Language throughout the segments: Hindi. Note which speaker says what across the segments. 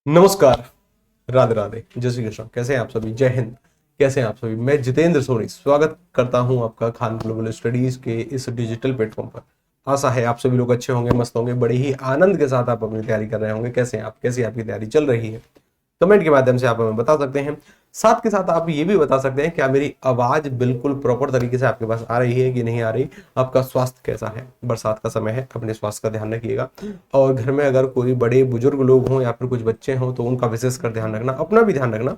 Speaker 1: नमस्कार। राधे राधे, जय श्री कृष्ण। कैसे हैं आप सभी? जय हिंद। कैसे हैं आप सभी? मैं जितेंद्र सोनी स्वागत करता हूं आपका खान ग्लोबल स्टडीज के इस डिजिटल प्लेटफॉर्म पर। आशा है आप सभी लोग अच्छे होंगे, मस्त होंगे, बड़े ही आनंद के साथ आप अपनी तैयारी कर रहे होंगे। कैसे हैं आप? कैसी आपकी तैयारी चल रही है? कमेंट के माध्यम से आप हमें बता सकते हैं। साथ के साथ आप ये भी बता सकते हैं क्या मेरी आवाज बिल्कुल प्रॉपर तरीके से आपके पास आ रही है कि नहीं आ रही। आपका स्वास्थ्य कैसा है? बरसात का समय है, अपने स्वास्थ्य का ध्यान रखिएगा। और घर में अगर कोई बड़े बुजुर्ग लोग हों या फिर कुछ बच्चे हों तो उनका विशेष कर ध्यान रखना, अपना भी ध्यान रखना।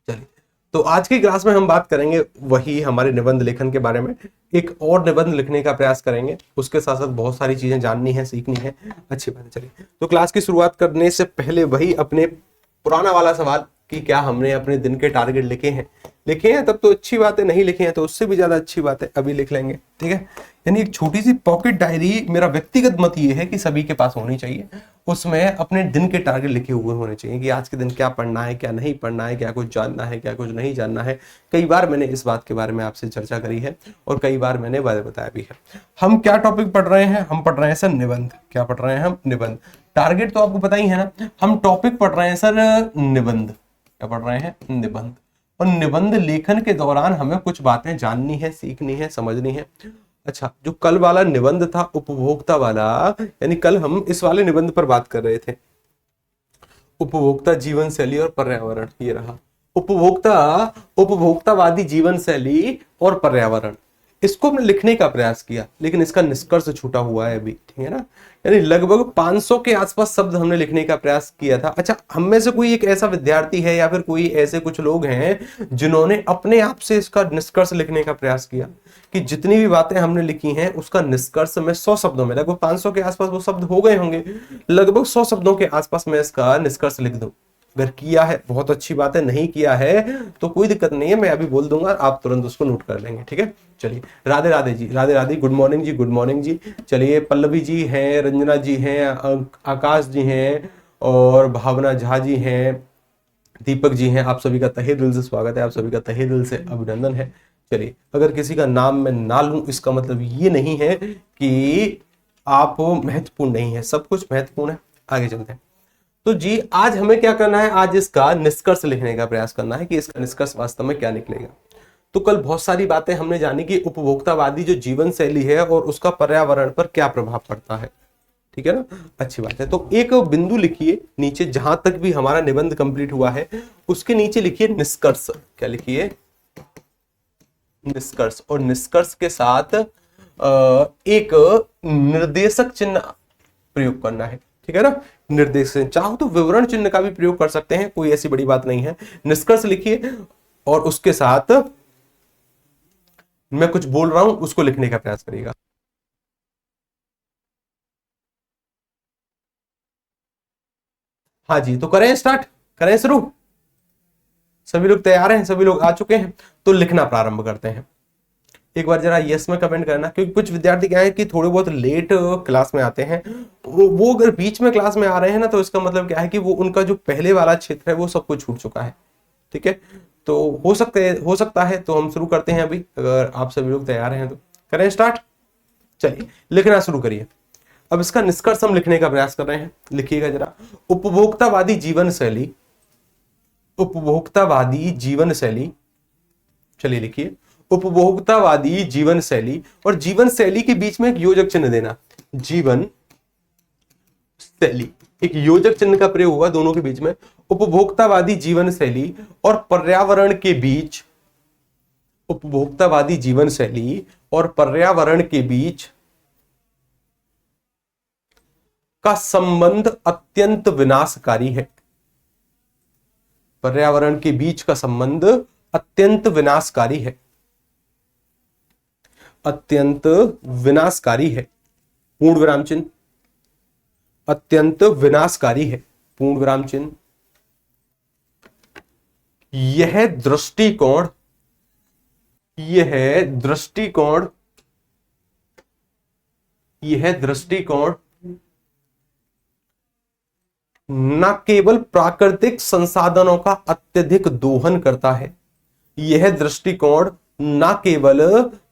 Speaker 1: चलिए, तो आज की क्लास में हम बात करेंगे वही हमारे निबंध लेखन के बारे में। एक और निबंध लिखने का प्रयास करेंगे, उसके साथ साथ बहुत सारी चीजें जाननी है, सीखनी है। अच्छी बात है। चलिए, तो क्लास की शुरुआत करने से पहले वही अपने पुराना वाला सवाल कि क्या हमने अपने दिन के टारगेट लिखे हैं तब तो अच्छी बात है, नहीं लिखे हैं तो उससे भी ज्यादा अच्छी बात है, अभी लिख लेंगे। ठीक है, यानी एक छोटी सी पॉकेट डायरी, मेरा व्यक्तिगत मत ये है कि सभी के पास होनी चाहिए। उसमें अपने दिन के टारगेट लिखे हुए होने चाहिए कि आज के दिन क्या पढ़ना है, क्या नहीं पढ़ना है, क्या कुछ जानना है, क्या कुछ नहीं जानना है। कई बार मैंने इस बात के बारे में आपसे चर्चा करी है और कई बार मैंने बताया भी है। हम क्या टॉपिक पढ़ रहे हैं? हम पढ़ रहे हैं सर निबंध। क्या पढ़ रहे हैं हम? निबंध। टारगेट तो आपको पता ही है ना। हम टॉपिक पढ़ रहे हैं सर निबंध। क्या पढ़ रहे हैं? निबंध। और निबंध लेखन के दौरान हमें कुछ बातें जाननी है, सीखनी है, समझनी है। अच्छा, जो कल वाला निबंध था उपभोक्ता वाला, यानी कल हम इस वाले निबंध पर बात कर रहे थे, उपभोक्ता जीवन शैली और पर्यावरण। ये रहा उपभोक्ता, उपभोक्तावादी जीवन शैली और पर्यावरण। इसको हमने लिखने का प्रयास किया लेकिन इसका निष्कर्ष छूटा हुआ है अभी। ठीक है ना, यानी लगभग 500 के आसपास शब्द हमने लिखने का प्रयास किया था। अच्छा, हम में से कोई एक ऐसा विद्यार्थी है या फिर कोई ऐसे कुछ लोग हैं जिन्होंने अपने आप से इसका निष्कर्ष लिखने का प्रयास किया कि जितनी भी बातें हमने लिखी हैं उसका निष्कर्ष मैं 100 शब्दों में, लगभग 500 के आसपास वो शब्द हो गए होंगे, लगभग 100 शब्दों के आसपास मैं इसका निष्कर्ष लिख दूं। अगर किया है बहुत अच्छी बात है, नहीं किया है तो कोई दिक्कत नहीं है, मैं अभी बोल दूंगा, आप तुरंत उसको नोट कर लेंगे। ठीक है, चलिए। राधे राधे जी, राधे राधे, गुड मॉर्निंग जी, गुड मॉर्निंग जी। चलिए, पल्लवी जी हैं, रंजना जी हैं, आकाश जी हैं और भावना झा जी हैं, दीपक जी हैं। आप सभी का तहे दिल से स्वागत है, आप सभी का तहे दिल से अभिनंदन है। चलिए, अगर किसी का नाम मैं ना लूं इसका मतलब ये नहीं है कि आप महत्वपूर्ण नहीं है, सब कुछ महत्वपूर्ण है। आगे चलते हैं। तो जी, आज हमें क्या करना है? आज इसका निष्कर्ष लिखने का प्रयास करना है कि इसका निष्कर्ष वास्तव में क्या निकलेगा। तो कल बहुत सारी बातें हमने जानी कि उपभोक्तावादी जो जीवन शैली है और उसका पर्यावरण पर क्या प्रभाव पड़ता है। ठीक है ना, अच्छी बात है। तो एक बिंदु लिखिए नीचे, जहां तक भी हमारा निबंध कंप्लीट हुआ है उसके नीचे लिखिए निष्कर्ष। क्या लिखिए? निष्कर्ष। और निष्कर्ष के साथ एक निर्देशक चिन्ह प्रयोग करना है। ठीक है ना, निर्देशक। चाहो तो विवरण चिन्ह का भी प्रयोग कर सकते हैं, कोई ऐसी बड़ी बात नहीं है। निष्कर्ष लिखिए और उसके साथ मैं कुछ बोल रहा हूं उसको लिखने का प्रयास करिएगा। हाँ जी, तो करें स्टार्ट, करें शुरू। सभी लोग तैयार हैं? सभी लोग आ चुके हैं? तो लिखना प्रारंभ करते हैं। एक बार जरा यस में कमेंट करना, क्योंकि कुछ विद्यार्थी क्या है कि थोड़े बहुत लेट क्लास में आते हैं। वो अगर बीच में क्लास में आ रहे हैं ना तो इसका मतलब क्या है कि वो उनका जो पहले वाला क्षेत्र है वो सब कुछ छूट चुका है। ठीक है, तो हो सकता है तो हम शुरू करते हैं अभी, अगर आप सभी लोग तैयार हैं तो करें स्टार्ट। चलिए, लिखना शुरू करिए। अब इसका निष्कर्ष हम लिखने का प्रयास कर रहे हैं, लिखिएगा जरा। उपभोक्तावादी जीवन शैली, उपभोक्तावादी जीवन शैली। चलिए लिखिए, उपभोक्तावादी जीवन शैली, और जीवन शैली के बीच में एक योजक चिन्ह देना। जीवन शैली, एक योजक चिन्ह का प्रयोग होगा दोनों के बीच में। उपभोक्तावादी जीवन शैली और पर्यावरण के बीच, उपभोक्तावादी जीवन शैली और पर्यावरण के बीच का संबंध अत्यंत विनाशकारी है। पर्यावरण के बीच का संबंध अत्यंत विनाशकारी है, अत्यंत विनाशकारी है, पूर्ण विराम चिन्ह, अत्यंत विनाशकारी है, पूर्ण विराम चिन्ह। यह दृष्टिकोण, यह दृष्टिकोण, यह दृष्टिकोण न केवल प्राकृतिक संसाधनों का अत्यधिक दोहन करता है, यह दृष्टिकोण न केवल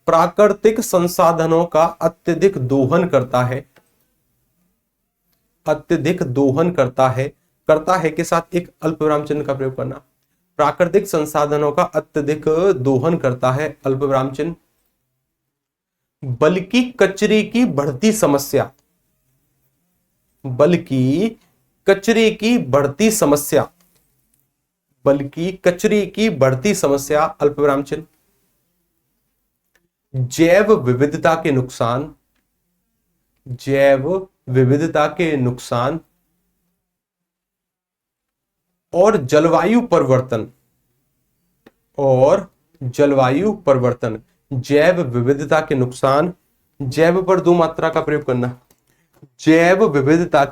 Speaker 1: प्राकृतिक संसाधनों का अत्यधिक दोहन करता है, अत्यधिक दोहन करता है, करता है के साथ एक अल्पविराम चिन्ह का प्रयोग करना। प्राकृतिक संसाधनों का अत्यधिक दोहन करता है, अल्पविराम चिन्ह। बल की कचरे की बढ़ती समस्या, बल की कचरे की बढ़ती समस्या, बल की कचरे की बढ़ती समस्या, अल्पविराम चिन्ह। जैव विविधता के नुकसान, जैव विविधता के नुकसान और जलवायु परिवर्तन, और जलवायु परिवर्तन, जैव विविधता के नुकसान, जैव पर दो मात्रा का प्रयोग करना, जैव विविधता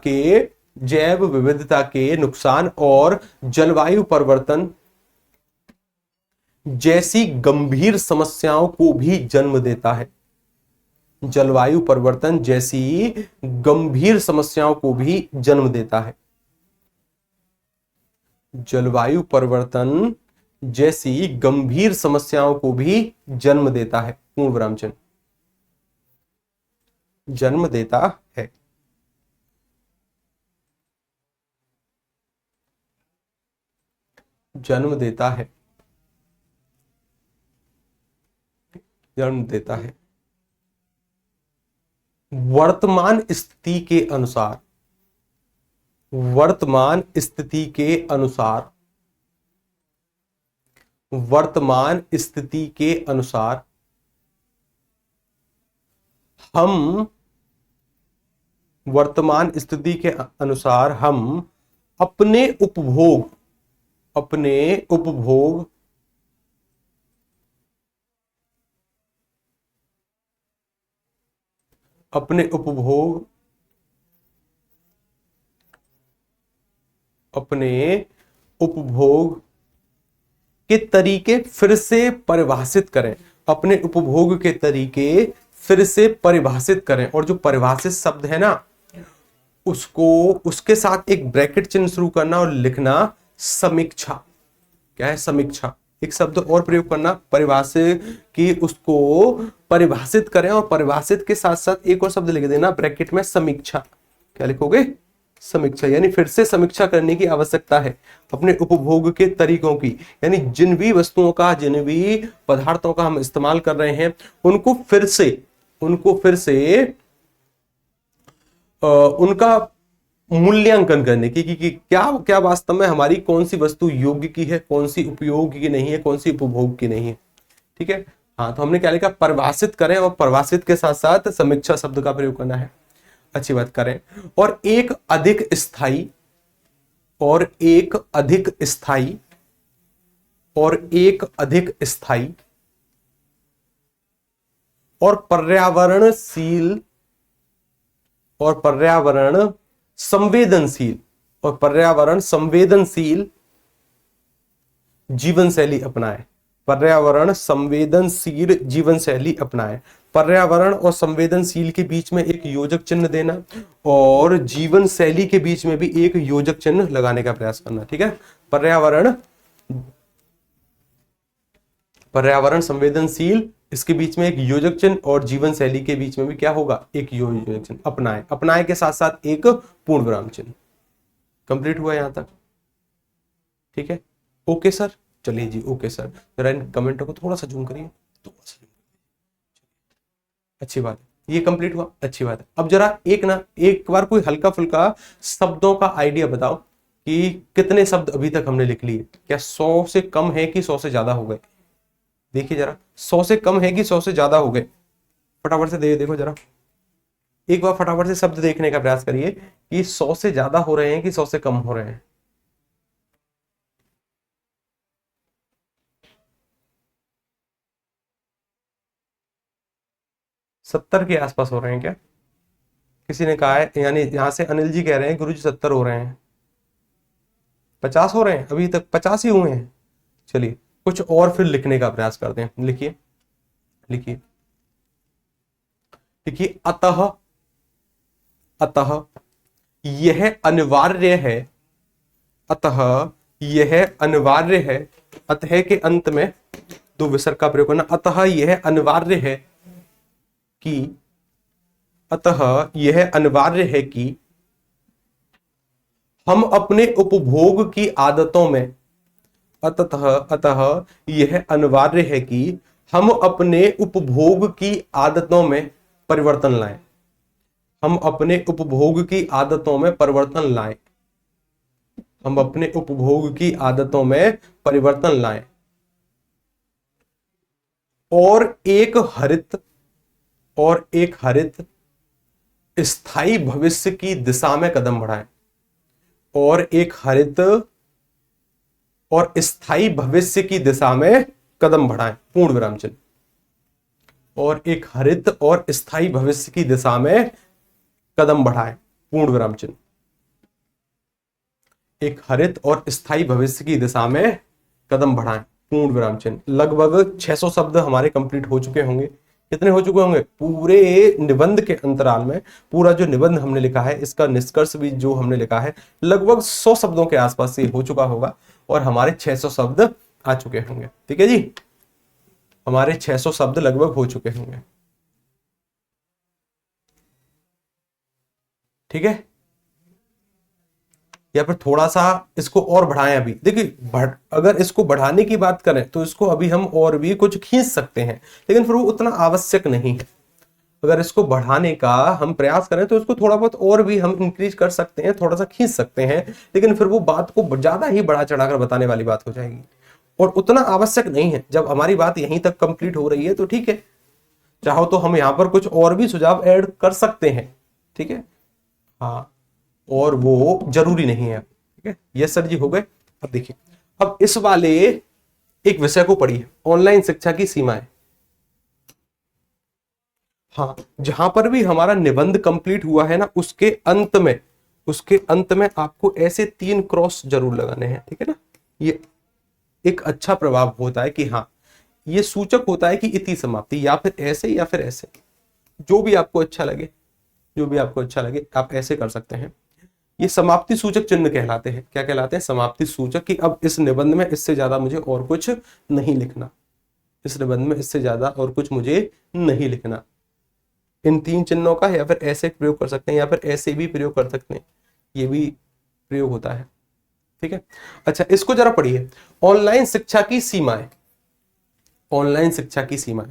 Speaker 1: के नुकसान और जलवायु परिवर्तन जैसी गंभीर समस्याओं को भी जन्म देता है। जलवायु परिवर्तन जैसी गंभीर समस्याओं को भी जन्म देता है। जलवायु परिवर्तन जैसी गंभीर समस्याओं को भी जन्म देता है, पूर्ण विराम चिन्ह, जन्म देता है। जन्म देता है, जन्म देता है। वर्तमान स्थिति के अनुसार, वर्तमान स्थिति के अनुसार, वर्तमान स्थिति के अनुसार हम, वर्तमान स्थिति के अनुसार हम अपने उपभोग, अपने उपभोग अपने उपभोग अपने उपभोग के तरीके फिर से परिभाषित करें, अपने उपभोग के तरीके फिर से परिभाषित करें। और जो परिभाषित शब्द है ना, उसको, उसके साथ एक ब्रैकेट चिन्ह शुरू करना और लिखना समीक्षा। क्या है? समीक्षा। एक शब्द और प्रयोग करना परिभाषित की, उसको परिभाषित करें और परिभाषित के साथ साथ एक और शब्द लिख देना ब्रैकेट में, समीक्षा। क्या लिखोगे? समीक्षा। यानी फिर से समीक्षा करने की आवश्यकता है अपने उपभोग के तरीकों की। यानी जिन भी वस्तुओं का, जिन भी पदार्थों का हम इस्तेमाल कर रहे हैं, उनको फिर से उनका मूल्यांकन करने की कि क्या क्या वास्तव में हमारी कौन सी वस्तु योग्य की है, कौन सी उपयोग की नहीं है, कौन सी उपभोग की नहीं है। ठीक है। हाँ, तो हमने क्या लिखा? परिभाषित करें और परिभाषित के साथ साथ समीक्षा शब्द का प्रयोग करना है। अच्छी बात करें। और एक अधिक स्थायी, और एक अधिक स्थायी, और एक अधिक स्थायी और पर्यावरणशील, और पर्यावरण संवेदनशील, और पर्यावरण संवेदनशील जीवन शैली अपनाएं। पर्यावरण संवेदनशील जीवन शैली अपनाएं। पर्यावरण और संवेदनशील के बीच में एक योजक चिन्ह देना और जीवन शैली के बीच में भी एक योजक चिन्ह लगाने का प्रयास करना। ठीक है। पर्यावरण संवेदनशील, इसके बीच में एक योजक चिन्ह और जीवन शैली के बीच में भी क्या होगा? एक योजक चिन्ह। अपनाएं, अपनाएं के साथ साथ एक पूर्ण विराम चिन्ह। कंप्लीट हुआ यहां तक? ठीक है। Okay sir. चलिए जी, ओके सर। जरा इन कमेंटों को थोड़ा सा जूम करिए, थोड़ा सा। अच्छी बात है, ये कंप्लीट हुआ। अच्छी बात है। अब जरा एक बार कोई हल्का फुल्का शब्दों का आइडिया बताओ कि कितने शब्द अभी तक हमने लिख लिए। क्या 100 से कम है कि 100 से ज्यादा हो गए? देखिए जरा, 100 से कम है कि 100 से ज्यादा हो गए? फटाफट से देखो जरा, एक बार फटाफट से शब्द देखने का प्रयास करिए कि 100 से ज्यादा हो रहे हैं कि 100 से कम हो रहे हैं। सत्तर के आसपास हो रहे हैं क्या? किसी ने कहा है, यानी यहां से अनिल जी कह रहे हैं गुरु जी 70 हो रहे हैं। 50 हो रहे हैं? अभी तक 50 ही हुए हैं। चलिए कुछ और फिर लिखने का प्रयास करते हैं। लिखिए लिखिए लिखिए। अतः, अतः यह अनिवार्य है, अतः यह अनिवार्य है। अतः के अंत में दो विसर्ग का प्रयोग करना। अतः यह अनिवार्य है कि, अतः यह अनिवार्य है कि हम अपने उपभोग की आदतों में अतः अतः यह अनिवार्य है कि हम अपने उपभोग की आदतों में परिवर्तन लाएं। हम अपने उपभोग की आदतों में परिवर्तन लाएं। हम अपने उपभोग की आदतों में परिवर्तन लाएं और एक हरित स्थायी भविष्य की दिशा में कदम बढ़ाएं। और एक हरित और स्थायी भविष्य की दिशा में कदम बढ़ाएं, पूर्ण विराम चिन्ह। और एक हरित और स्थायी भविष्य की दिशा में कदम बढ़ाएं, पूर्ण विराम चिन्ह। एक हरित और स्थायी भविष्य की दिशा में कदम बढ़ाएं, पूर्ण विराम चिन्ह। लगभग 600 शब्द हमारे कंप्लीट हो चुके होंगे। कितने हो चुके होंगे? पूरे निबंध के अंतराल में पूरा जो निबंध हमने लिखा है, इसका निष्कर्ष भी जो हमने लिखा है, लगभग 100 शब्दों के आसपास ये हो चुका होगा और हमारे 600 शब्द आ चुके होंगे। ठीक है जी, हमारे 600 शब्द लगभग हो चुके होंगे। ठीक है, या फिर थोड़ा सा इसको और बढ़ाएं। अभी देखिए, अगर इसको बढ़ाने की बात करें तो इसको अभी हम और भी कुछ खींच सकते हैं, लेकिन फिर वो उतना आवश्यक नहीं है। अगर इसको बढ़ाने का हम प्रयास करें तो इसको थोड़ा बहुत और भी हम इंक्रीज कर सकते हैं, थोड़ा सा खींच सकते हैं, लेकिन फिर वो बात को ज्यादा ही बढ़ा चढ़ाकर बताने वाली बात हो जाएगी और उतना आवश्यक नहीं है। जब हमारी बात यहीं तक कंप्लीट हो रही है तो ठीक है, चाहो तो हम यहाँ पर कुछ और भी सुझाव ऐड कर सकते हैं। ठीक है, हाँ, और वो जरूरी नहीं है। ठीक है, यस सर जी, हो गए। अब देखिए, अब इस वाले एक विषय को पढ़िए, ऑनलाइन शिक्षा की सीमाएं। हाँ, जहां पर भी हमारा निबंध कंप्लीट हुआ है ना, उसके अंत में आपको ऐसे 3 क्रॉस जरूर लगाने हैं। ठीक है ना, ये एक अच्छा प्रभाव होता है कि हाँ, ये सूचक होता है कि इति समाप्ति, या फिर ऐसे या फिर ऐसे, जो भी आपको अच्छा लगे, जो भी आपको अच्छा लगे आप ऐसे कर सकते हैं। ये समाप्ति सूचक चिन्ह कहलाते हैं। क्या कहलाते हैं? समाप्ति सूचक, कि अब इस निबंध में इससे ज्यादा मुझे और कुछ नहीं लिखना, इस निबंध में इससे ज्यादा और कुछ मुझे नहीं लिखना। इन 3 चिन्हों का या फिर ऐसे प्रयोग कर सकते हैं या फिर ऐसे भी प्रयोग कर सकते हैं, ये भी प्रयोग होता है। ठीक है, अच्छा, इसको जरा पढ़िए, ऑनलाइन शिक्षा की सीमाएं। ऑनलाइन शिक्षा की सीमाएं,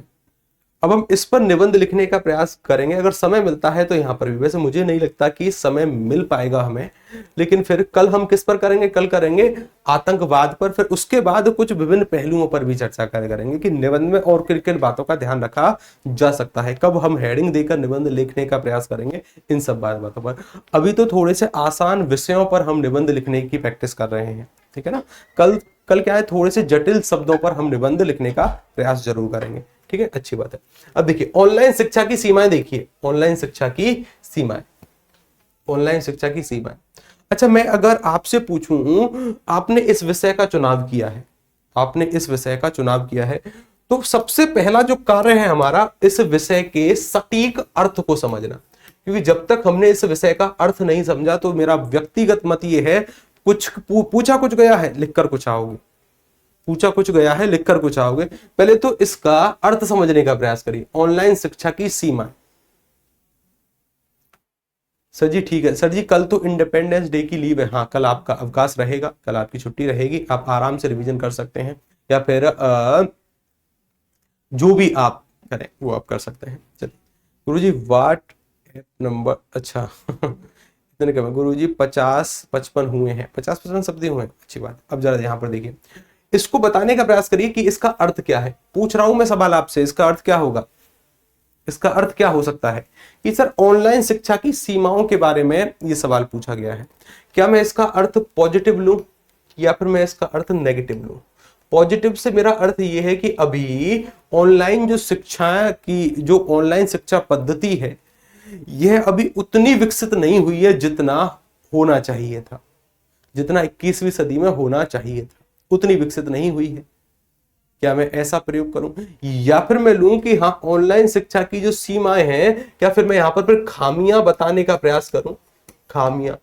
Speaker 1: अब हम इस पर निबंध लिखने का प्रयास करेंगे, अगर समय मिलता है तो यहां पर भी। वैसे मुझे नहीं लगता कि समय मिल पाएगा हमें, लेकिन फिर कल हम किस पर करेंगे? कल करेंगे आतंकवाद पर, फिर उसके बाद कुछ विभिन्न पहलुओं पर भी चर्चा करेंगे कि निबंध में और किन किन बातों का ध्यान रखा जा सकता है, कब हम हेडिंग देकर निबंध लिखने का प्रयास करेंगे, इन सब बातों पर। अभी तो थोड़े से आसान विषयों पर हम निबंध लिखने की प्रैक्टिस कर रहे हैं। ठीक है ना, कल क्या है, थोड़े से जटिल शब्दों पर हम निबंध लिखने का प्रयास जरूर करेंगे। ठीक है, अच्छी बात है। अब देखिए, ऑनलाइन शिक्षा की सीमाएं देखिए, ऑनलाइन शिक्षा की सीमाएं, ऑनलाइन शिक्षा की सीमाएं। अच्छा, मैं अगर आपसे पूछूं, आपने इस विषय का चुनाव किया है, आपने इस विषय का चुनाव किया है, तो सबसे पहला जो कार्य है हमारा, इस विषय के सटीक अर्थ को समझना। क्योंकि जब तक हमने इस विषय का अर्थ नहीं समझा, तो मेरा व्यक्तिगत मत ये है, कुछ पूछा कुछ गया है, लिखकर कुछ आओगे, पूछा कुछ गया है, लिखकर कुछ आओगे। पहले तो इसका अर्थ समझने का प्रयास करिए। ऑनलाइन शिक्षा की सीमा। सर जी ठीक है, सर जी कल तो इंडिपेंडेंस डे की लीव है। हाँ, कल आपका अवकाश रहेगा, कल आपकी छुट्टी रहेगी, आप आराम से रिवीजन कर सकते हैं, या फिर जो भी आप करें वो आप कर सकते हैं। चलिए गुरुजी, व्हाट एप नंबर, अच्छा इतने कम गुरुजी, 50-55 हुए हैं, 50-55 शब्द हुए हैं, अच्छी बात। अब जरा यहाँ पर देखिए, इसको बताने का प्रयास करिए कि इसका अर्थ क्या है। पूछ रहा हूं मैं सवाल आपसे, इसका अर्थ क्या होगा? इसका अर्थ क्या हो सकता है कि सर ऑनलाइन शिक्षा की सीमाओं के बारे में ये सवाल पूछा गया है, क्या मैं इसका अर्थ पॉजिटिव लूं या फिर मैं इसका अर्थ नेगेटिव लूं? पॉजिटिव से मेरा अर्थ ये है कि अभी ऑनलाइन जो शिक्षा की, जो ऑनलाइन शिक्षा पद्धति है, यह अभी उतनी विकसित नहीं हुई है जितना होना चाहिए था, जितना 21वीं सदी में होना चाहिए था, उतनी विकसित नहीं हुई है। क्या मैं ऐसा प्रयोग करूं, या फिर मैं लूं कि हाँ, ऑनलाइन शिक्षा की जो सीमाएं हैं, क्या फिर मैं यहां पर फिर खामियां बताने का प्रयास करूं? खामियां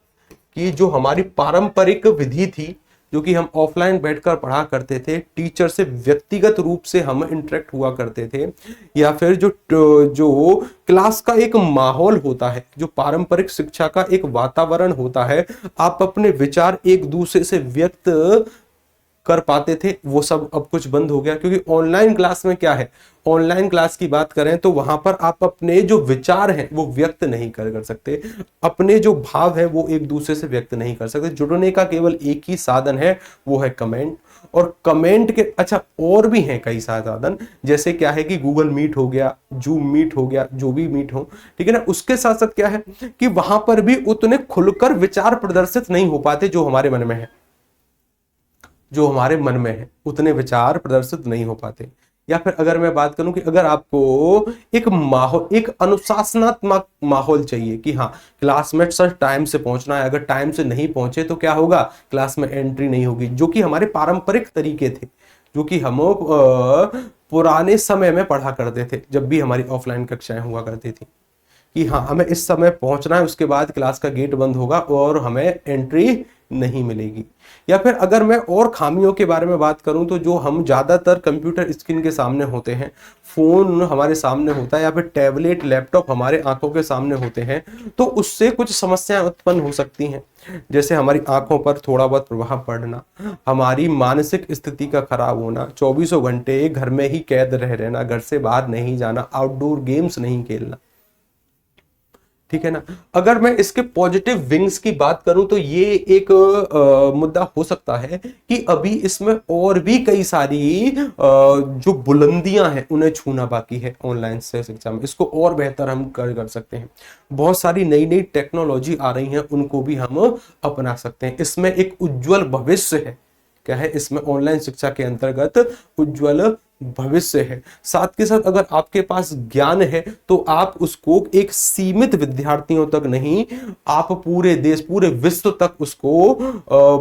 Speaker 1: कि जो हमारी पारंपरिक विधि थी, जो कि हम ऑफलाइन बैठकर पढ़ा करते थे, टीचर से व्यक्तिगत रूप से हम इंटरेक्ट हुआ करते थे, या फिर जो जो क्लास का एक माहौल होता है, जो पारंपरिक शिक्षा का एक वातावरण होता है, आप अपने विचार एक दूसरे से व्यक्त कर पाते थे, वो सब अब कुछ बंद हो गया। क्योंकि ऑनलाइन क्लास में क्या है, ऑनलाइन क्लास की बात करें तो वहां पर आप अपने जो विचार हैं वो व्यक्त नहीं कर सकते, अपने जो भाव है वो एक दूसरे से व्यक्त नहीं कर सकते। जुड़ने का केवल एक ही साधन है, वो है कमेंट। और कमेंट के अच्छा और भी हैं कई साधन, जैसे क्या है कि गूगल मीट हो गया, जूम मीट हो गया, जो भी मीट हो, ठीक है ना। उसके साथ साथ क्या है कि वहां पर भी उतने खुलकर विचार प्रदर्शित नहीं हो पाते जो हमारे मन में है, जो हमारे मन में है उतने विचार प्रदर्शित नहीं हो पाते। या फिर अगर मैं बात करूं कि अगर आपको एक माहौल, एक अनुशासनात्मक माहौल चाहिए कि हाँ क्लास में सर टाइम से पहुंचना है, अगर टाइम से नहीं पहुंचे तो क्या होगा, क्लास में एंट्री नहीं होगी, जो कि हमारे पारंपरिक तरीके थे, जो कि हम पुराने समय में पढ़ा करते थे जब भी हमारी ऑफलाइन कक्षाएं हुआ करती थी, कि हाँ हमें इस समय पहुंचना है, उसके बाद क्लास का गेट बंद होगा और हमें एंट्री नहीं मिलेगी। या फिर अगर मैं और खामियों के बारे में बात करूं तो जो हम ज्यादातर कंप्यूटर स्क्रीन के सामने होते हैं, फोन हमारे सामने होता है, या फिर टैबलेट लैपटॉप हमारे आंखों के सामने होते हैं, तो उससे कुछ समस्याएं उत्पन्न हो सकती हैं। जैसे हमारी आंखों पर थोड़ा बहुत प्रभाव पड़ना, हमारी मानसिक स्थिति का खराब होना, 24 घंटे घर में ही कैद रह रहना, घर से बाहर नहीं जाना, आउटडोर गेम्स नहीं खेलना, ठीक है ना। अगर मैं इसके पॉजिटिव विंग्स की बात करूं तो ये एक मुद्दा हो सकता है कि अभी इसमें और भी कई सारी जो बुलंदियां हैं उन्हें छूना बाकी है ऑनलाइन से शिक्षा में, इसको और बेहतर हम कर सकते हैं। बहुत सारी नई नई टेक्नोलॉजी आ रही हैं, उनको भी हम अपना सकते हैं। इसमें एक उज्जवल भविष्य है, क्या है इसमें ऑनलाइन शिक्षा के अंतर्गत उज्जवल भविष्य है। साथ के साथ अगर आपके पास ज्ञान है तो आप उसको एक सीमित विद्यार्थियों तक नहीं, आप पूरे देश पूरे विश्व तक उसको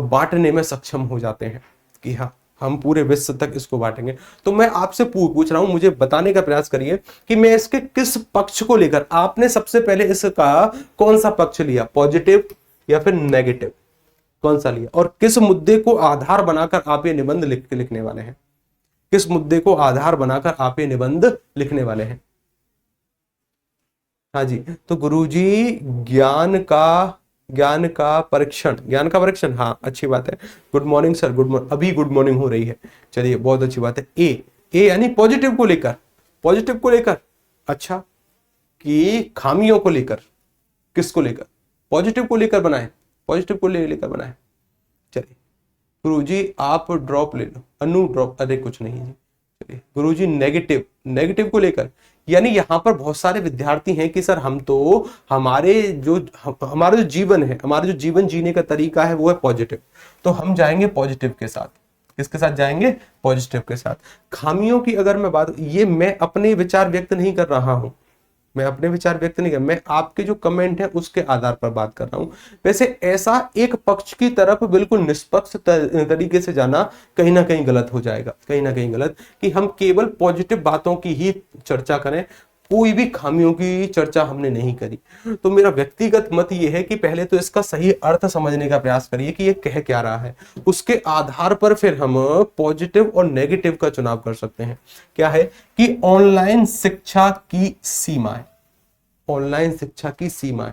Speaker 1: बांटने में सक्षम हो जाते हैं कि हाँ हम पूरे विश्व तक इसको बांटेंगे। तो मैं आपसे पूछ रहा हूं, मुझे बताने का प्रयास करिए कि मैं इसके किस पक्ष को लेकर, आपने सबसे पहले इसका कौन सा पक्ष लिया, पॉजिटिव या फिर नेगेटिव, कौन सा लिया, और किस मुद्दे को आधार बनाकर आप ये निबंध लिखने वाले हैं, किस मुद्दे को आधार बनाकर आप ये निबंध लिखने वाले हैं। हाँ जी, तो गुरुजी ज्ञान का परीक्षण, हाँ अच्छी बात है। Good morning sir, good morning, अभी गुड मॉर्निंग हो रही है, चलिए बहुत अच्छी बात है। ए यानी पॉजिटिव को लेकर, अच्छा, कि खामियों को लेकर, किसको लेकर, पॉजिटिव को लेकर बनाए, पॉजिटिव को लेकर बनाए। चलिए गुरुजी आप ड्रॉप ले लो, अनु ड्रॉप, अरे कुछ नहीं जी। चलिए गुरुजी नेगेटिव को लेकर, यानी यहां पर बहुत सारे विद्यार्थी हैं कि सर हम तो हमारा जो जीवन है, हमारा जो जीवन जीने का तरीका है वो है पॉजिटिव, तो हम जाएंगे पॉजिटिव के साथ। किसके साथ जाएंगे, पॉजिटिव के साथ। खामियों की अगर मैं बात, ये मैं अपने विचार व्यक्त नहीं कर रहा हूं, मैं आपके जो कमेंट है उसके आधार पर बात कर रहा हूं। वैसे ऐसा एक पक्ष की तरफ बिल्कुल निष्पक्ष तरीके से जाना कहीं ना कहीं गलत हो जाएगा, कहीं ना कहीं गलत, कि हम केवल पॉजिटिव बातों की ही चर्चा करें, कोई भी खामियों की चर्चा हमने नहीं करी। तो मेरा व्यक्तिगत मत ये है कि पहले तो इसका सही अर्थ समझने का प्रयास करिए कि ये कह क्या रहा है, उसके आधार पर फिर हम पॉजिटिव और नेगेटिव का चुनाव कर सकते हैं। क्या है कि ऑनलाइन शिक्षा की सीमाएं, ऑनलाइन शिक्षा की सीमाएं,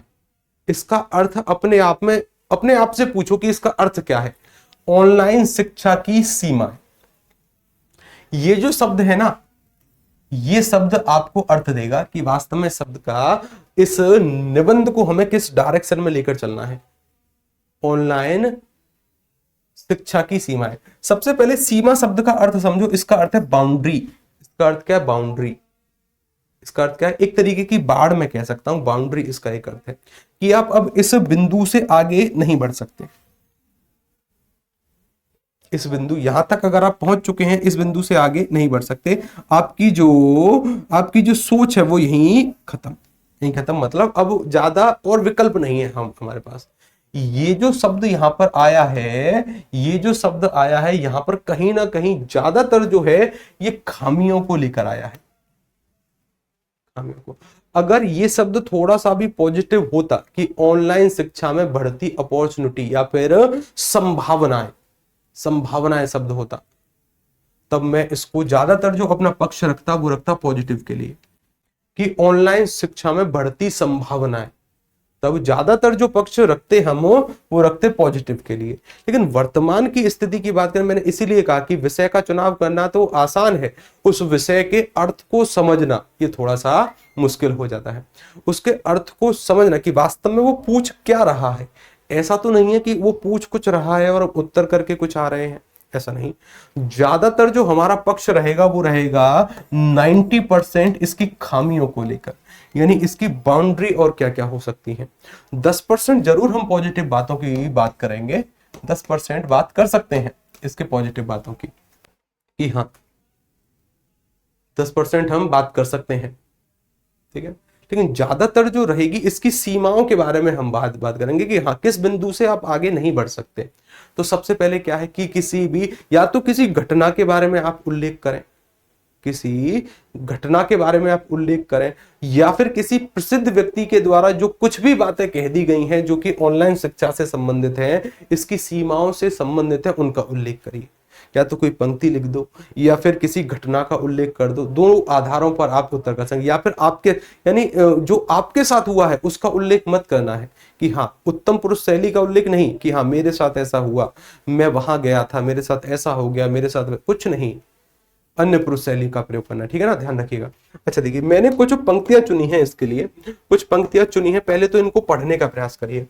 Speaker 1: इसका अर्थ अपने आप से पूछो कि इसका अर्थ क्या है। ऑनलाइन शिक्षा की सीमाएं, ये जो शब्द है ना, ये शब्द आपको अर्थ देगा कि वास्तव में शब्द का, इस निबंध को हमें किस डायरेक्शन में लेकर चलना है। ऑनलाइन शिक्षा की सीमाएं, सबसे पहले सीमा शब्द का अर्थ समझो, इसका अर्थ है बाउंड्री। इसका अर्थ क्या है, बाउंड्री। इसका अर्थ क्या है, एक तरीके की बाड़ मैं कह सकता हूं, बाउंड्री इसका एक अर्थ है कि आप अब इस बिंदु से आगे नहीं बढ़ सकते। इस बिंदु, यहां तक अगर आप पहुंच चुके हैं, इस बिंदु से आगे नहीं बढ़ सकते। आपकी जो सोच है वो यहीं खत्म, मतलब अब ज्यादा और विकल्प नहीं है हमारे पास। ये जो शब्द यहां पर आया है, यहां पर कहीं ना कहीं ज्यादातर जो है ये खामियों को लेकर आया है, खामियों को। अगर ये शब्द थोड़ा सा भी पॉजिटिव होता कि ऑनलाइन शिक्षा में बढ़ती अपॉर्चुनिटी या फिर संभावनाएं, संभावनाएं शब्द होता, तब मैं इसको ज्यादातर जो अपना पक्ष रखता वो रखता पॉजिटिव के लिए, कि ऑनलाइन शिक्षा में बढ़ती संभावनाएं, तब ज्यादातर जो पक्ष रखते हम वो रखते पॉजिटिव के लिए। लेकिन वर्तमान की स्थिति की बात करें, मैंने इसीलिए कहा कि विषय का चुनाव करना तो आसान है, उस विषय के अर्थ को समझना ये थोड़ा सा मुश्किल हो जाता है। उसके अर्थ को समझना कि वास्तव में वो पूछ क्या रहा है, ऐसा तो नहीं है कि वो पूछ कुछ रहा है और उत्तर करके कुछ आ रहे हैं, ऐसा नहीं। ज्यादातर जो हमारा पक्ष रहेगा वो रहेगा 90% इसकी खामियों को लेकर, यानी इसकी बाउंड्री और क्या क्या हो सकती है। 10% जरूर हम पॉजिटिव बातों की बात करेंगे, 10% बात कर सकते हैं इसके पॉजिटिव बातों की, कि हाँ 10% हम बात कर सकते हैं, ठीक है। लेकिन ज्यादातर जो रहेगी इसकी सीमाओं के बारे में हम बात करेंगे कि हाँ किस बिंदु से आप आगे नहीं बढ़ सकते। तो सबसे पहले क्या है कि किसी भी, या तो किसी घटना के बारे में आप उल्लेख करें, किसी घटना के बारे में आप उल्लेख करें, या फिर किसी प्रसिद्ध व्यक्ति के द्वारा जो कुछ भी बातें कह दी गई हैं जो कि ऑनलाइन शिक्षा से संबंधित हैं, इसकी सीमाओं से संबंधित है, उनका उल्लेख करिए। या तो कोई पंक्ति लिख दो या फिर किसी घटना का उल्लेख कर दो, दोनों आधारों पर आप उत्तर कर सकते। या फिर आपके, यानी जो आपके साथ हुआ है उसका उल्लेख मत करना है कि हाँ उत्तम पुरुष शैली का उल्लेख नहीं कि हाँ मेरे साथ ऐसा हुआ, मैं वहां गया था, मेरे साथ ऐसा हो गया, मेरे साथ कुछ नहीं, अन्य पुरुष शैली का प्रयोग करना, ठीक है ना, ध्यान रखिएगा। अच्छा देखिए, मैंने कुछ पंक्तियां चुनी हैं इसके लिए, कुछ पंक्तियां चुनी हैं, पहले तो इनको पढ़ने का प्रयास करिए,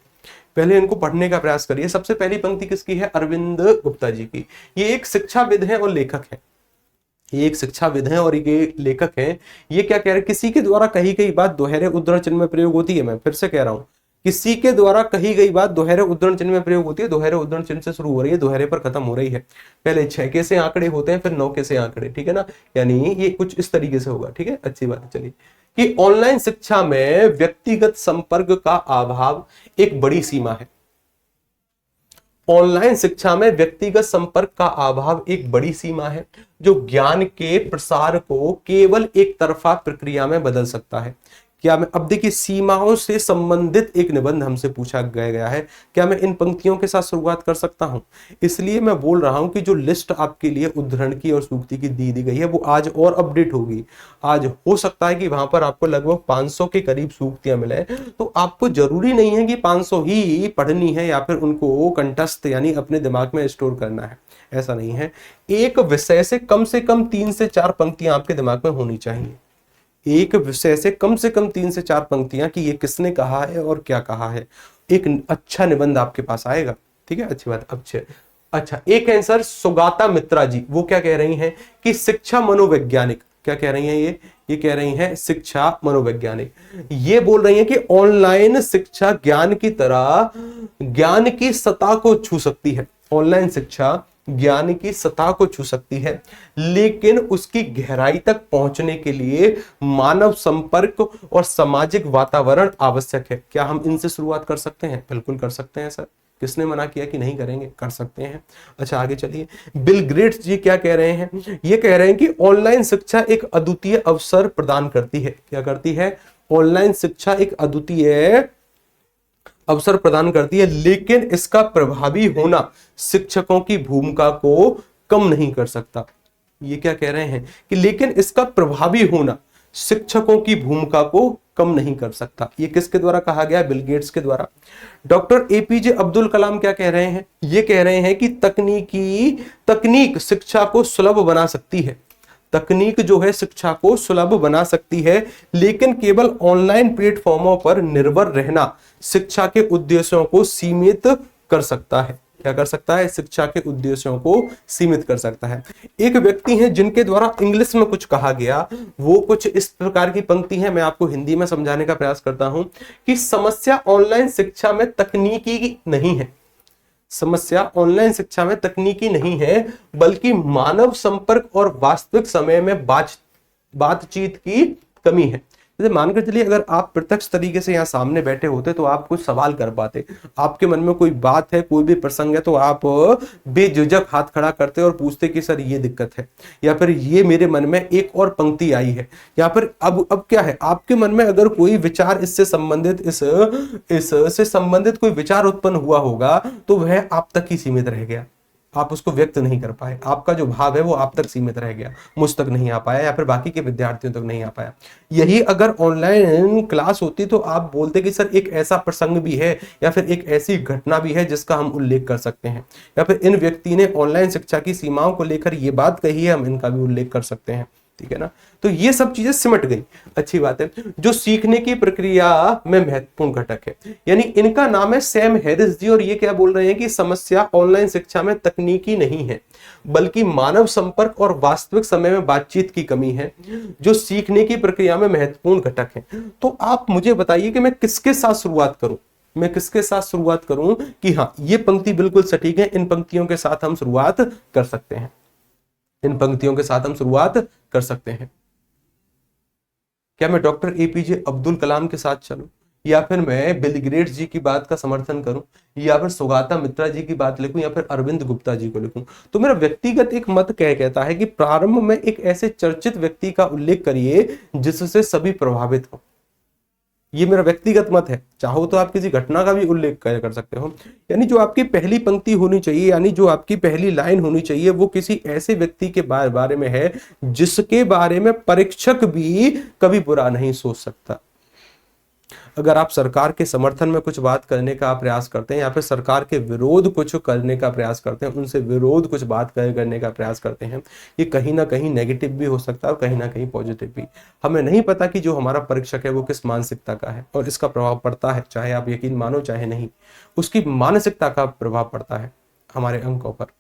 Speaker 1: पहले इनको पढ़ने का प्रयास करिए। सबसे पहली पंक्ति किसकी है? अरविंद गुप्ता जी की। ये एक शिक्षाविद हैं और लेखक हैं, ये एक शिक्षाविद हैं और ये लेखक हैं। ये क्या कह रहे हैं? किसी के द्वारा कही गई बात दोहरे उद्धरण चिन्ह में प्रयोग होती है। मैं फिर से कह रहा हूं, किसी के द्वारा कही गई बात दोहरे उद्धरण चिन्ह में प्रयोग होती है। दोहरे उद्धरण चिन्ह से शुरू हो रही है, दोहरे पर खत्म हो रही है। पहले 6 के से आंकड़े होते हैं, फिर 9 के से आंकड़े, ठीक है ना। यानी ये कुछ इस तरीके से होगा, ठीक है, अच्छी बात है। चलिए, कि ऑनलाइन शिक्षा में व्यक्तिगत संपर्क का अभाव एक बड़ी सीमा है। ऑनलाइन शिक्षा में व्यक्तिगत संपर्क का अभाव एक बड़ी सीमा है, जो ज्ञान के प्रसार को केवल एक तरफा प्रक्रिया में बदल सकता है। क्या मैं, अब देखिए, सीमाओं से संबंधित एक निबंध हमसे पूछा गया है, क्या मैं इन पंक्तियों के साथ शुरुआत कर सकता हूं? इसलिए मैं बोल रहा हूं कि जो लिस्ट आपके लिए उद्धरण की और सूक्ति की दी गई है वो आज और अपडेट होगी। आज हो सकता है कि वहां पर आपको लगभग 500 के करीब सूक्तियां मिले, तो आपको जरूरी नहीं है कि 500 ही पढ़नी है या फिर उनको कंठस्थ यानी अपने दिमाग में स्टोर करना है, ऐसा नहीं है। एक विषय से कम 3 से 4 पंक्तियां आपके दिमाग में होनी चाहिए। एक विषय से कम 3 से 4 पंक्तियां कि ये किसने कहा है और क्या कहा है, एक अच्छा निबंध आपके पास आएगा, ठीक है, अच्छी बात। अच्छा, एक आंसर सुगाता मित्रा जी, वो क्या कह रही हैं कि शिक्षा मनोवैज्ञानिक, क्या कह रही हैं ये कह रही हैं शिक्षा मनोवैज्ञानिक। ये बोल रही हैं कि ऑनलाइन शिक्षा ज्ञान की तरह ज्ञान की सतह को छू सकती है। ऑनलाइन शिक्षा ज्ञान की सतह को छू सकती है, लेकिन उसकी गहराई तक पहुंचने के लिए मानव संपर्क और सामाजिक वातावरण आवश्यक है। क्या हम इनसे शुरुआत कर सकते हैं? बिल्कुल कर सकते हैं सर, किसने मना किया कि नहीं करेंगे? कर सकते हैं। अच्छा, आगे चलिए। बिल गेट्स जी क्या कह रहे हैं? ये कह रहे हैं कि ऑनलाइन शिक्षा एक अद्वितीय अवसर प्रदान करती है। क्या करती है? ऑनलाइन शिक्षा एक अद्वितीय अवसर प्रदान करती है, लेकिन इसका प्रभावी होना शिक्षकों की भूमिका को कम नहीं कर सकता। ये क्या कह रहे हैं कि लेकिन इसका प्रभावी होना शिक्षकों की भूमिका को कम नहीं कर सकता। ये किसके द्वारा कहा गया? बिल गेट्स के द्वारा। डॉक्टर एपीजे अब्दुल कलाम क्या कह रहे हैं? ये कह रहे हैं कि तकनीक शिक्षा को सुलभ बना सकती है। तकनीक जो है शिक्षा को सुलभ बना सकती है, लेकिन केवल ऑनलाइन प्लेटफॉर्मों पर निर्भर रहना शिक्षा के उद्देश्यों को सीमित कर सकता है। क्या कर सकता है? शिक्षा के उद्देश्यों को सीमित कर सकता है। एक व्यक्ति हैं जिनके द्वारा इंग्लिश में कुछ कहा गया, वो कुछ इस प्रकार की पंक्ति है, मैं आपको हिंदी में समझाने का प्रयास करता हूं कि समस्या ऑनलाइन शिक्षा में तकनीकी नहीं है। समस्या ऑनलाइन शिक्षा में तकनीकी नहीं है, बल्कि मानव संपर्क और वास्तविक समय में बातचीत की कमी है। जैसे मानकर चलिए, अगर आप प्रत्यक्ष तरीके से यहाँ सामने बैठे होते तो आप कुछ सवाल कर पाते, आपके मन में कोई बात है, कोई भी प्रसंग है, तो आप बेझिझक हाथ खड़ा करते और पूछते कि सर ये दिक्कत है, या फिर ये मेरे मन में एक और पंक्ति आई है, या फिर अब क्या है, आपके मन में अगर कोई विचार इससे संबंधित कोई विचार उत्पन्न हुआ होगा तो वह आप तक ही सीमित रह गया। आप उसको व्यक्त नहीं कर पाए, आपका जो भाव है वो आप तक सीमित रह गया, मुझ तक नहीं आ पाया या फिर बाकी के विद्यार्थियों तक नहीं आ पाया। यही अगर ऑनलाइन क्लास होती तो आप बोलते कि सर एक ऐसा प्रसंग भी है या फिर एक ऐसी घटना भी है जिसका हम उल्लेख कर सकते हैं, या फिर इन व्यक्ति ने ऑनलाइन शिक्षा की सीमाओं को लेकर ये बात कही है, हम इनका भी उल्लेख कर सकते हैं। ठीक है ना, तो ये सब चीजें सिमट गई, अच्छी बात है। जो सीखने की प्रक्रिया में महत्वपूर्ण घटक है, यानी इनका नाम है सैम हैरिस जी, और ये क्या बोल रहे हैं कि समस्या ऑनलाइन शिक्षा में तकनीकी नहीं है बल्कि मानव संपर्क और वास्तविक समय में बातचीत की कमी है जो सीखने की प्रक्रिया में महत्वपूर्ण घटक है। तो आप मुझे बताइए कि मैं किसके साथ शुरुआत करूं, मैं किसके साथ शुरुआत करूं कि हाँ ये पंक्ति बिल्कुल सटीक है, इन पंक्तियों के साथ हम शुरुआत कर सकते हैं, इन पंक्तियों के साथ हम शुरुआत कर सकते हैं। क्या मैं डॉक्टर एपीजे अब्दुल कलाम के साथ चलूं, या फिर मैं बिल गेट्स जी की बात का समर्थन करूं, या फिर सुगाता मित्रा जी की बात लिखूं, या फिर अरविंद गुप्ता जी को लिखूं? तो मेरा व्यक्तिगत एक मत कहता है कि प्रारंभ में एक ऐसे चर्चित व्यक्ति का उल्लेख करिए जिससे सभी प्रभावित हो। ये मेरा व्यक्तिगत मत है, चाहो तो आप किसी घटना का भी उल्लेख कर सकते हो। यानी जो आपकी पहली पंक्ति होनी चाहिए, यानी जो आपकी पहली लाइन होनी चाहिए, वो किसी ऐसे व्यक्ति के बारे में है जिसके बारे में परीक्षक भी कभी बुरा नहीं सोच सकता। अगर आप सरकार के समर्थन में कुछ बात करने का प्रयास करते हैं या फिर सरकार के विरोध कुछ करने का प्रयास करते हैं, उनसे विरोध कुछ बात करने का प्रयास करते हैं, ये कहीं ना कहीं नेगेटिव भी हो सकता है और कहीं ना कहीं पॉजिटिव भी। हमें नहीं पता कि जो हमारा परीक्षक है वो किस मानसिकता का है, और इसका प्रभाव पड़ता है, चाहे आप यकीन मानो चाहे नहीं, उसकी मानसिकता का प्रभाव पड़ता है हमारे अंकों पर।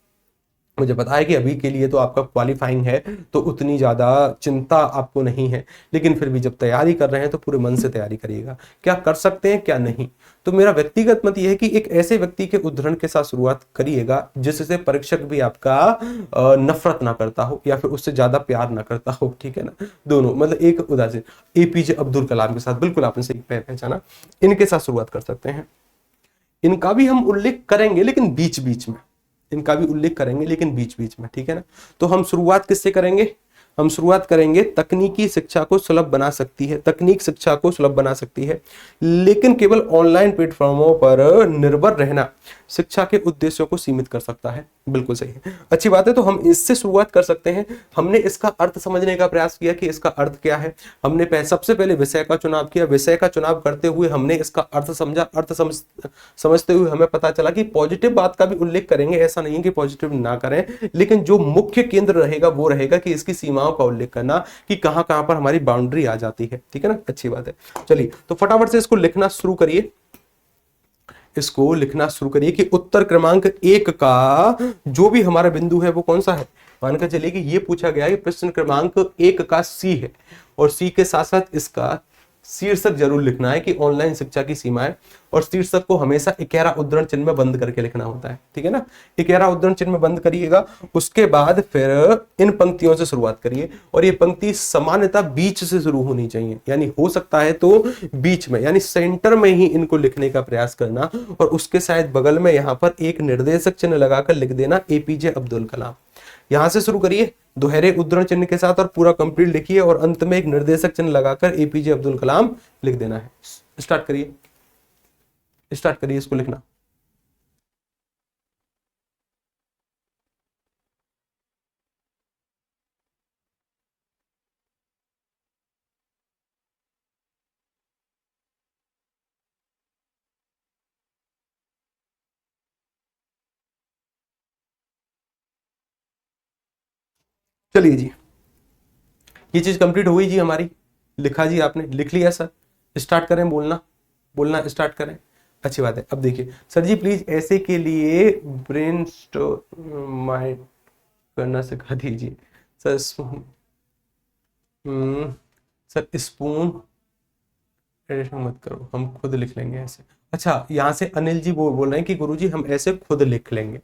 Speaker 1: मुझे पता है कि अभी के लिए तो आपका क्वालिफाइंग है तो उतनी ज़्यादा चिंता आपको नहीं है, लेकिन फिर भी जब तैयारी कर रहे हैं तो पूरे मन से तैयारी करिएगा, क्या कर सकते हैं क्या नहीं। तो मेरा व्यक्तिगत मत यह है कि एक ऐसे व्यक्ति के उद्धरण के साथ शुरुआत करिएगा जिससे परीक्षक भी आपका नफरत ना करता हो या फिर उससे ज़्यादा प्यार ना करता हो। ठीक है ना, दोनों, मतलब एक उदाहरण एपीजे अब्दुल कलाम के साथ, बिल्कुल आपने सही पहचाना, इनके साथ शुरुआत कर सकते हैं। इनका भी हम उल्लेख करेंगे लेकिन बीच बीच में, इनका भी उल्लेख करेंगे लेकिन बीच बीच में। ठीक है ना, तो हम शुरुआत किससे करेंगे, हम शुरुआत करेंगे तकनीकी शिक्षा को सुलभ बना सकती है, तकनीक शिक्षा को सुलभ बना सकती है, लेकिन केवल ऑनलाइन प्लेटफॉर्मों पर निर्भर रहना शिक्षा के उद्देश्यों को सीमित कर सकता है। बिल्कुल सही है, अच्छी बात है। तो हम इससे शुरुआत कर सकते हैं। हमने इसका अर्थ समझने का प्रयास किया कि इसका अर्थ क्या है। हमने सबसे पहले विषय का चुनाव किया, विषय का चुनाव करते हुए हमने इसका अर्थ समझा, अर्थ समझते हुए हमें पता चला कि पॉजिटिव बात का भी उल्लेख करेंगे, ऐसा नहीं कि पॉजिटिव ना करें, लेकिन जो मुख्य केंद्र रहेगा वो रहेगा कि इसकी सीमाओं का उल्लेख करना कि कहां कहां पर हमारी बाउंड्री आ जाती है। ठीक है ना, अच्छी बात है। चलिए तो फटाफट से इसको लिखना शुरू करिए, इसको लिखना शुरू करिए कि उत्तर क्रमांक 1 का जो भी हमारा बिंदु है वो कौन सा है। मानकर चलिए कि ये पूछा गया है प्रश्न क्रमांक 1 का सी है, और सी के साथ साथ इसका शीर्षक जरूर लिखना है कि ऑनलाइन शिक्षा की सीमाएं, और शीर्षक को हमेशा इकेरा उद्धरण चिन्ह में बंद करके लिखना होता है। ठीक है ना, इकेरा उद्धरण चिन्ह में बंद करिएगा। उसके बाद फिर इन पंक्तियों से शुरुआत करिए, और ये पंक्ति सामान्यतः बीच से शुरू होनी चाहिए, यानी हो सकता है तो बीच में, यानी सेंटर में ही इनको लिखने का प्रयास करना, और उसके शायद बगल में यहाँ पर एक निर्देशक चिन्ह लगाकर लिख देना एपीजे अब्दुल कलाम। यहां से शुरू करिए दोहरे उद्धरण चिन्ह के साथ और पूरा कंप्लीट लिखिए, और अंत में एक निर्देशक चिन्ह लगाकर एपीजे अब्दुल कलाम लिख देना है। स्टार्ट करिए, स्टार्ट करिए इसको लिखना। चलिए जी, ये चीज कंप्लीट हो गई जी हमारी। लिखा जी, आपने लिख लिया सर। स्टार्ट करें बोलना, बोलना स्टार्ट करें। अच्छी बात है। अब देखिए सर जी, प्लीज ऐसे के लिए ब्रेनस्टॉर्म करना सिखा दीजिए सर। सर स्पून एडिशन मत करो, हम खुद लिख लेंगे ऐसे। अच्छा, यहाँ से अनिल जी वो बोल रहे हैं कि गुरुजी हम ऐसे खुद लिख लेंगे,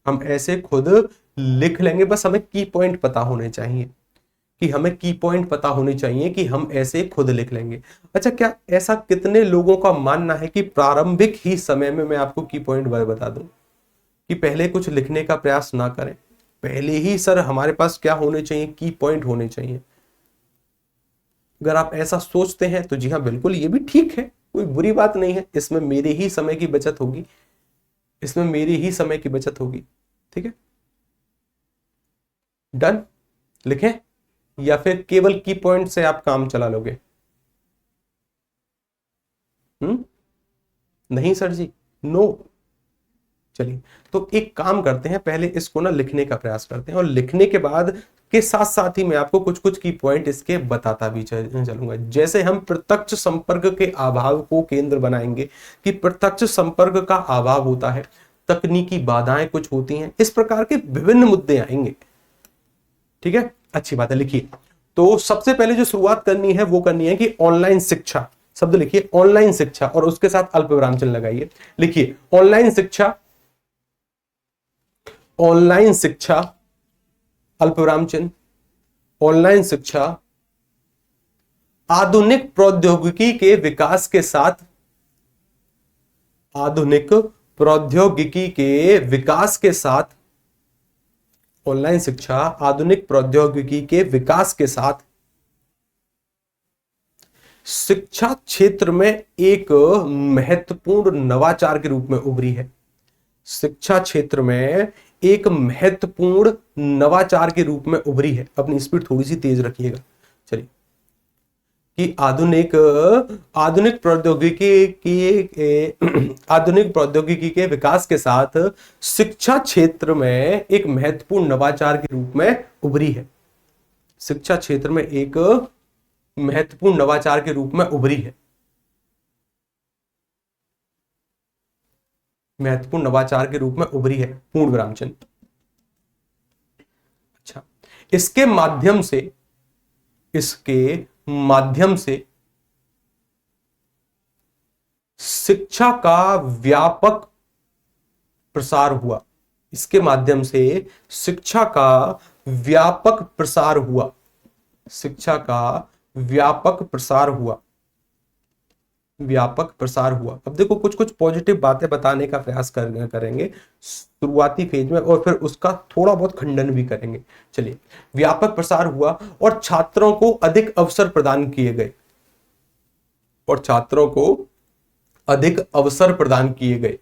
Speaker 1: हम ऐसे खुद लिख लेंगे, बस हमें की पॉइंट पता होने चाहिए, कि हमें की पॉइंट पता होनी चाहिए कि हम ऐसे खुद लिख लेंगे। अच्छा, क्या ऐसा कितने लोगों का मानना है कि प्रारंभिक ही समय में मैं आपको की पॉइंट बता दूं कि पहले कुछ लिखने का प्रयास ना करें, पहले ही सर हमारे पास क्या होने चाहिए, की पॉइंट होने चाहिए। अगर आप ऐसा सोचते हैं तो जी हाँ बिल्कुल, ये भी ठीक है, कोई बुरी बात नहीं है, इसमें मेरे ही समय की बचत होगी, इसमें मेरी ही समय की बचत होगी। ठीक है, डन, लिखें या फिर केवल की पॉइंट से आप काम चला लोगे? नहीं सर जी, नो। चलिए, तो एक काम करते हैं, पहले इसको ना लिखने का प्रयास करते हैं, और लिखने के बाद के साथ साथ ही मैं आपको कुछ कुछ की पॉइंट इसके बताता भी चलूंगा। जैसे हम प्रत्यक्ष संपर्क के अभाव को केंद्र बनाएंगे कि प्रत्यक्ष संपर्क का अभाव होता है, तकनीकी बाधाएं कुछ होती हैं, इस प्रकार के विभिन्न मुद्दे आएंगे। ठीक है, अच्छी बात है, लिखिए। तो सबसे पहले जो शुरुआत करनी है वो करनी है कि ऑनलाइन शिक्षा, शब्द लिखिए ऑनलाइन शिक्षा, और उसके साथ अल्प विराम चिन्ह लगाइए। लिखिए ऑनलाइन शिक्षा, ऑनलाइन शिक्षा, अल्प विराम चिन्ह, ऑनलाइन शिक्षा आधुनिक प्रौद्योगिकी के विकास के साथ, आधुनिक प्रौद्योगिकी के विकास के साथ, ऑनलाइन शिक्षा आधुनिक प्रौद्योगिकी के विकास के साथ शिक्षा क्षेत्र में एक महत्वपूर्ण नवाचार के रूप में उभरी है। शिक्षा क्षेत्र में एक महत्वपूर्ण नवाचार के रूप में उभरी है। अपनी स्पीड थोड़ी सी तेज रखिएगा। चलिए, कि आधुनिक प्रौद्योगिकी के विकास के साथ शिक्षा क्षेत्र में एक महत्वपूर्ण नवाचार के रूप में उभरी है। शिक्षा क्षेत्र में एक महत्वपूर्ण नवाचार के रूप में उभरी है। महत्वपूर्ण नवाचार के रूप में उभरी है, पूर्ण विराम चिन्ह। अच्छा, इसके माध्यम से शिक्षा का व्यापक प्रसार हुआ। इसके माध्यम से शिक्षा का व्यापक प्रसार हुआ। शिक्षा का व्यापक प्रसार हुआ। व्यापक प्रसार हुआ। अब देखो, कुछ कुछ पॉजिटिव बातें बताने का प्रयास करेंगे शुरुआती फेज में, और फिर उसका थोड़ा बहुत खंडन भी करेंगे। चलिए, व्यापक प्रसार हुआ और छात्रों को अधिक अवसर प्रदान किए गए। और छात्रों को अधिक अवसर प्रदान किए गए।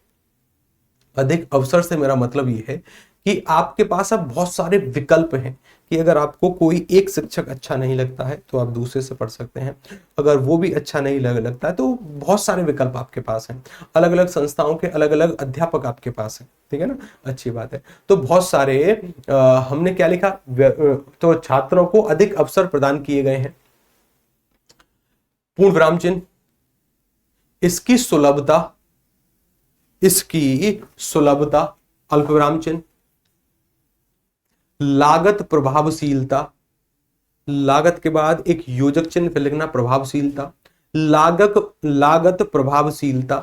Speaker 1: अधिक अवसर से मेरा मतलब यह है कि आपके पास अब बहुत सारे विकल्प हैं कि अगर आपको कोई एक शिक्षक अच्छा नहीं लगता है तो आप दूसरे से पढ़ सकते हैं। अगर वो भी अच्छा नहीं लगता है तो बहुत सारे विकल्प आपके पास हैं। अलग अलग संस्थाओं के अलग अलग अध्यापक आपके पास हैं। ठीक है ना, अच्छी बात है। तो बहुत सारे हमने क्या लिखा, तो छात्रों को अधिक अवसर प्रदान किए गए हैं, पूर्ण विराम चिन्ह। इसकी सुलभता, इसकी सुलभता, अल्प विराम चिन्ह। लागत प्रभावशीलता, लागत के बाद एक योजक चिन्ह फिर लिखना, प्रभावशीलता। लागत प्रभावशीलता,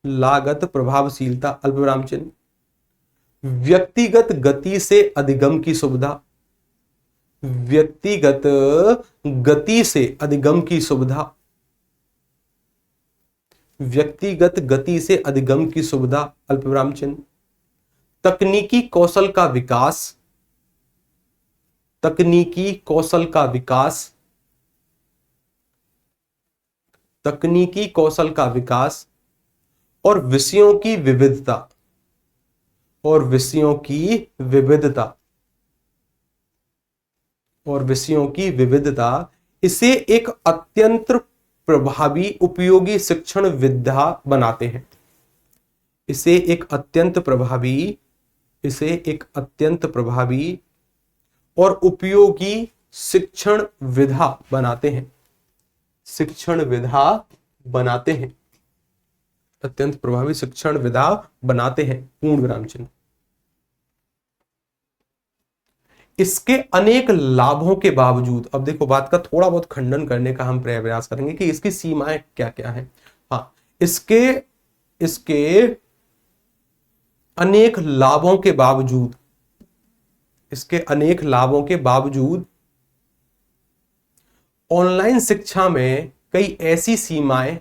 Speaker 1: लागत प्रभावशीलता, अल्प विराम चिन्ह। व्यक्तिगत गति से अधिगम की सुविधा, व्यक्तिगत गति से अधिगम की सुविधा, व्यक्तिगत गति से अधिगम की सुविधा, अल्प विराम चिन्ह। तकनीकी कौशल का विकास, तकनीकी कौशल का विकास, तकनीकी कौशल का विकास और विषयों की विविधता, और विषयों की विविधता, और विषयों की विविधता इसे एक अत्यंत प्रभावी उपयोगी शिक्षण विधा बनाते हैं। इसे एक अत्यंत प्रभावी और उपयोगी शिक्षण विधा बनाते हैं। शिक्षण विधा बनाते हैं, अत्यंत प्रभावी शिक्षण विधा बनाते हैं, पूर्ण विराम चिन्ह। इसके अनेक लाभों के बावजूद, अब देखो बात का थोड़ा बहुत खंडन करने का हम प्रयास करेंगे कि इसकी सीमाएं क्या क्या है। हाँ, इसके अनेक लाभों के बावजूद, इसके अनेक लाभों के बावजूद ऑनलाइन शिक्षा में कई ऐसी सीमाएं,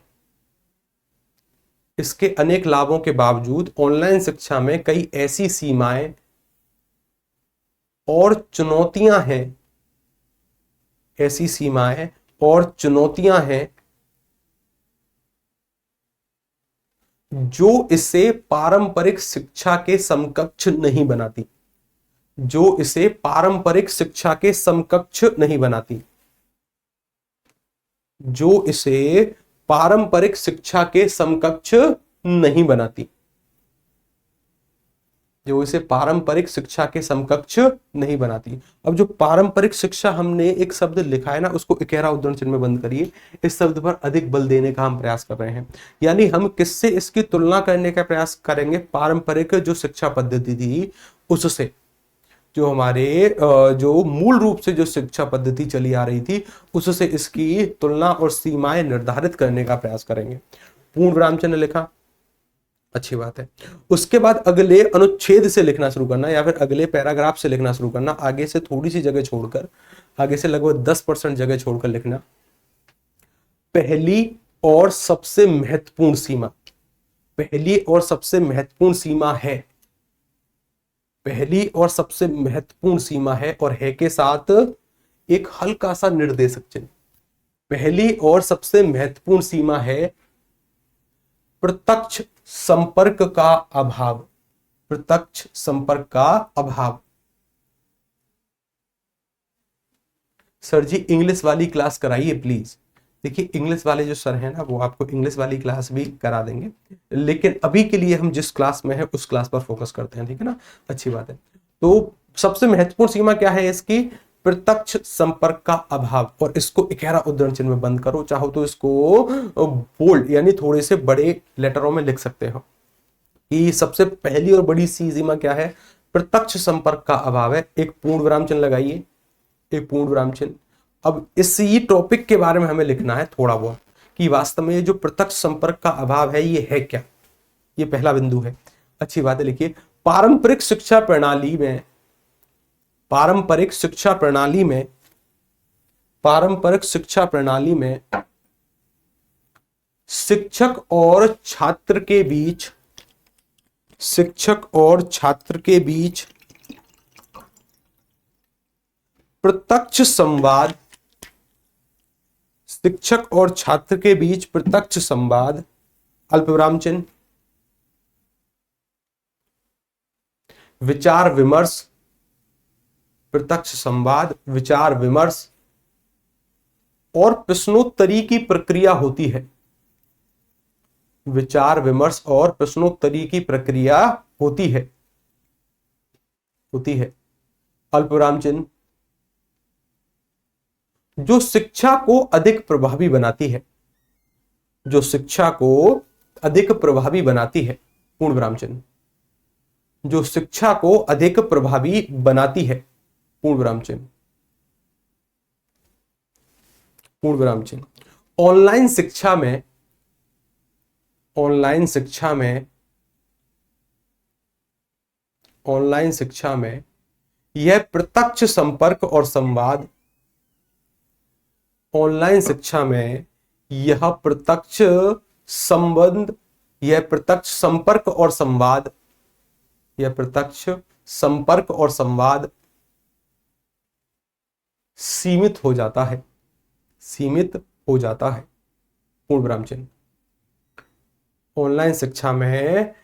Speaker 1: इसके अनेक लाभों के बावजूद ऑनलाइन शिक्षा में कई ऐसी सीमाएं और चुनौतियां हैं, ऐसी सीमाएं और चुनौतियां हैं जो इसे पारंपरिक शिक्षा के समकक्ष नहीं बनाती। जो इसे पारंपरिक शिक्षा के समकक्ष नहीं बनाती, जो इसे पारंपरिक शिक्षा के समकक्ष नहीं बनाती, जो इसे पारंपरिक शिक्षा के समकक्ष नहीं बनाती। अब जो पारंपरिक शिक्षा हमने एक शब्द लिखा है ना, उसको इकेरा उद्धरण चिन्ह में बंद करिए। इस शब्द पर अधिक बल देने का हम प्रयास कर रहे हैं, यानी हम किससे इसकी तुलना करने का प्रयास करेंगे? पारंपरिक जो शिक्षा पद्धति थी उससे, जो हमारे जो मूल रूप से जो शिक्षा पद्धति चली आ रही थी उससे इसकी तुलना और सीमाएं निर्धारित करने का प्रयास करेंगे। पूर्ण विराम चिन्ह लिखा, अच्छी बात है। उसके बाद अगले अनुच्छेद से लिखना शुरू करना या फिर अगले पैराग्राफ से लिखना शुरू करना। आगे से थोड़ी सी जगह छोड़कर, आगे से लगभग 10% जगह छोड़कर लिखना। पहली और सबसे महत्वपूर्ण सीमा, पहली और सबसे महत्वपूर्ण सीमा है, पहली और सबसे महत्वपूर्ण सीमा है, और है के साथ एक हल्का सा निर्देशक चिन्ह। पहली और सबसे महत्वपूर्ण सीमा है प्रत्यक्ष संपर्क का अभाव, प्रत्यक्ष संपर्क का अभाव। सर जी इंग्लिश वाली क्लास कराइए प्लीज। देखिए इंग्लिश वाले जो सर हैं ना, वो आपको इंग्लिश वाली क्लास भी करा देंगे, लेकिन अभी के लिए हम जिस क्लास में है उस क्लास पर फोकस करते हैं, ठीक है ना, अच्छी बात है। तो सबसे महत्वपूर्ण सीमा क्या है इसकी? प्रत्यक्ष संपर्क का अभाव। और इसको इकेरा उद्धरण चिन्ह में बंद करो, चाहो तो इसको बोल्ड यानी थोड़े से बड़े लेटरों में लिख सकते हो कि सबसे पहली और बड़ी सी सीमा क्या है? प्रत्यक्ष संपर्क का अभाव है। एक पूर्ण विराम चिन्ह लगाइए, एक पूर्ण विराम चिन्ह। अब इसी टॉपिक के बारे में हमें लिखना है थोड़ा बहुत कि वास्तव में जो प्रत्यक्ष संपर्क का अभाव है ये है क्या, ये पहला बिंदु है। अच्छी बात है, लिखिए पारंपरिक शिक्षा प्रणाली में, पारंपरिक शिक्षा प्रणाली में, पारंपरिक शिक्षा प्रणाली में शिक्षक और छात्र के बीच, शिक्षक और छात्र के बीच प्रत्यक्ष संवाद, शिक्षक और छात्र के बीच प्रत्यक्ष संवाद, अल्पविराम चिन्ह, विचार विमर्श, प्रत्यक्ष संवाद, विचार विमर्श और प्रश्नोत्तरी की प्रक्रिया होती है, विचार विमर्श और प्रश्नोत्तरी की प्रक्रिया होती है, होती है, अल्पविराम चिन्ह, जो शिक्षा को अधिक प्रभावी बनाती है, जो शिक्षा को अधिक प्रभावी बनाती है, पूर्ण विराम चिन्ह, जो शिक्षा को अधिक प्रभावी बनाती है, पूर्ण विराम चिन्ह, पूर्ण विराम चिन्ह। ऑनलाइन शिक्षा में, ऑनलाइन शिक्षा में, ऑनलाइन शिक्षा में यह प्रत्यक्ष संपर्क और संवाद, ऑनलाइन शिक्षा में यह प्रत्यक्ष संबंध, यह प्रत्यक्ष संपर्क और संवाद, यह प्रत्यक्ष संपर्क और संवाद सीमित हो जाता है, सीमित हो जाता है, पूर्ण विराम चिन्ह। ऑनलाइन शिक्षा में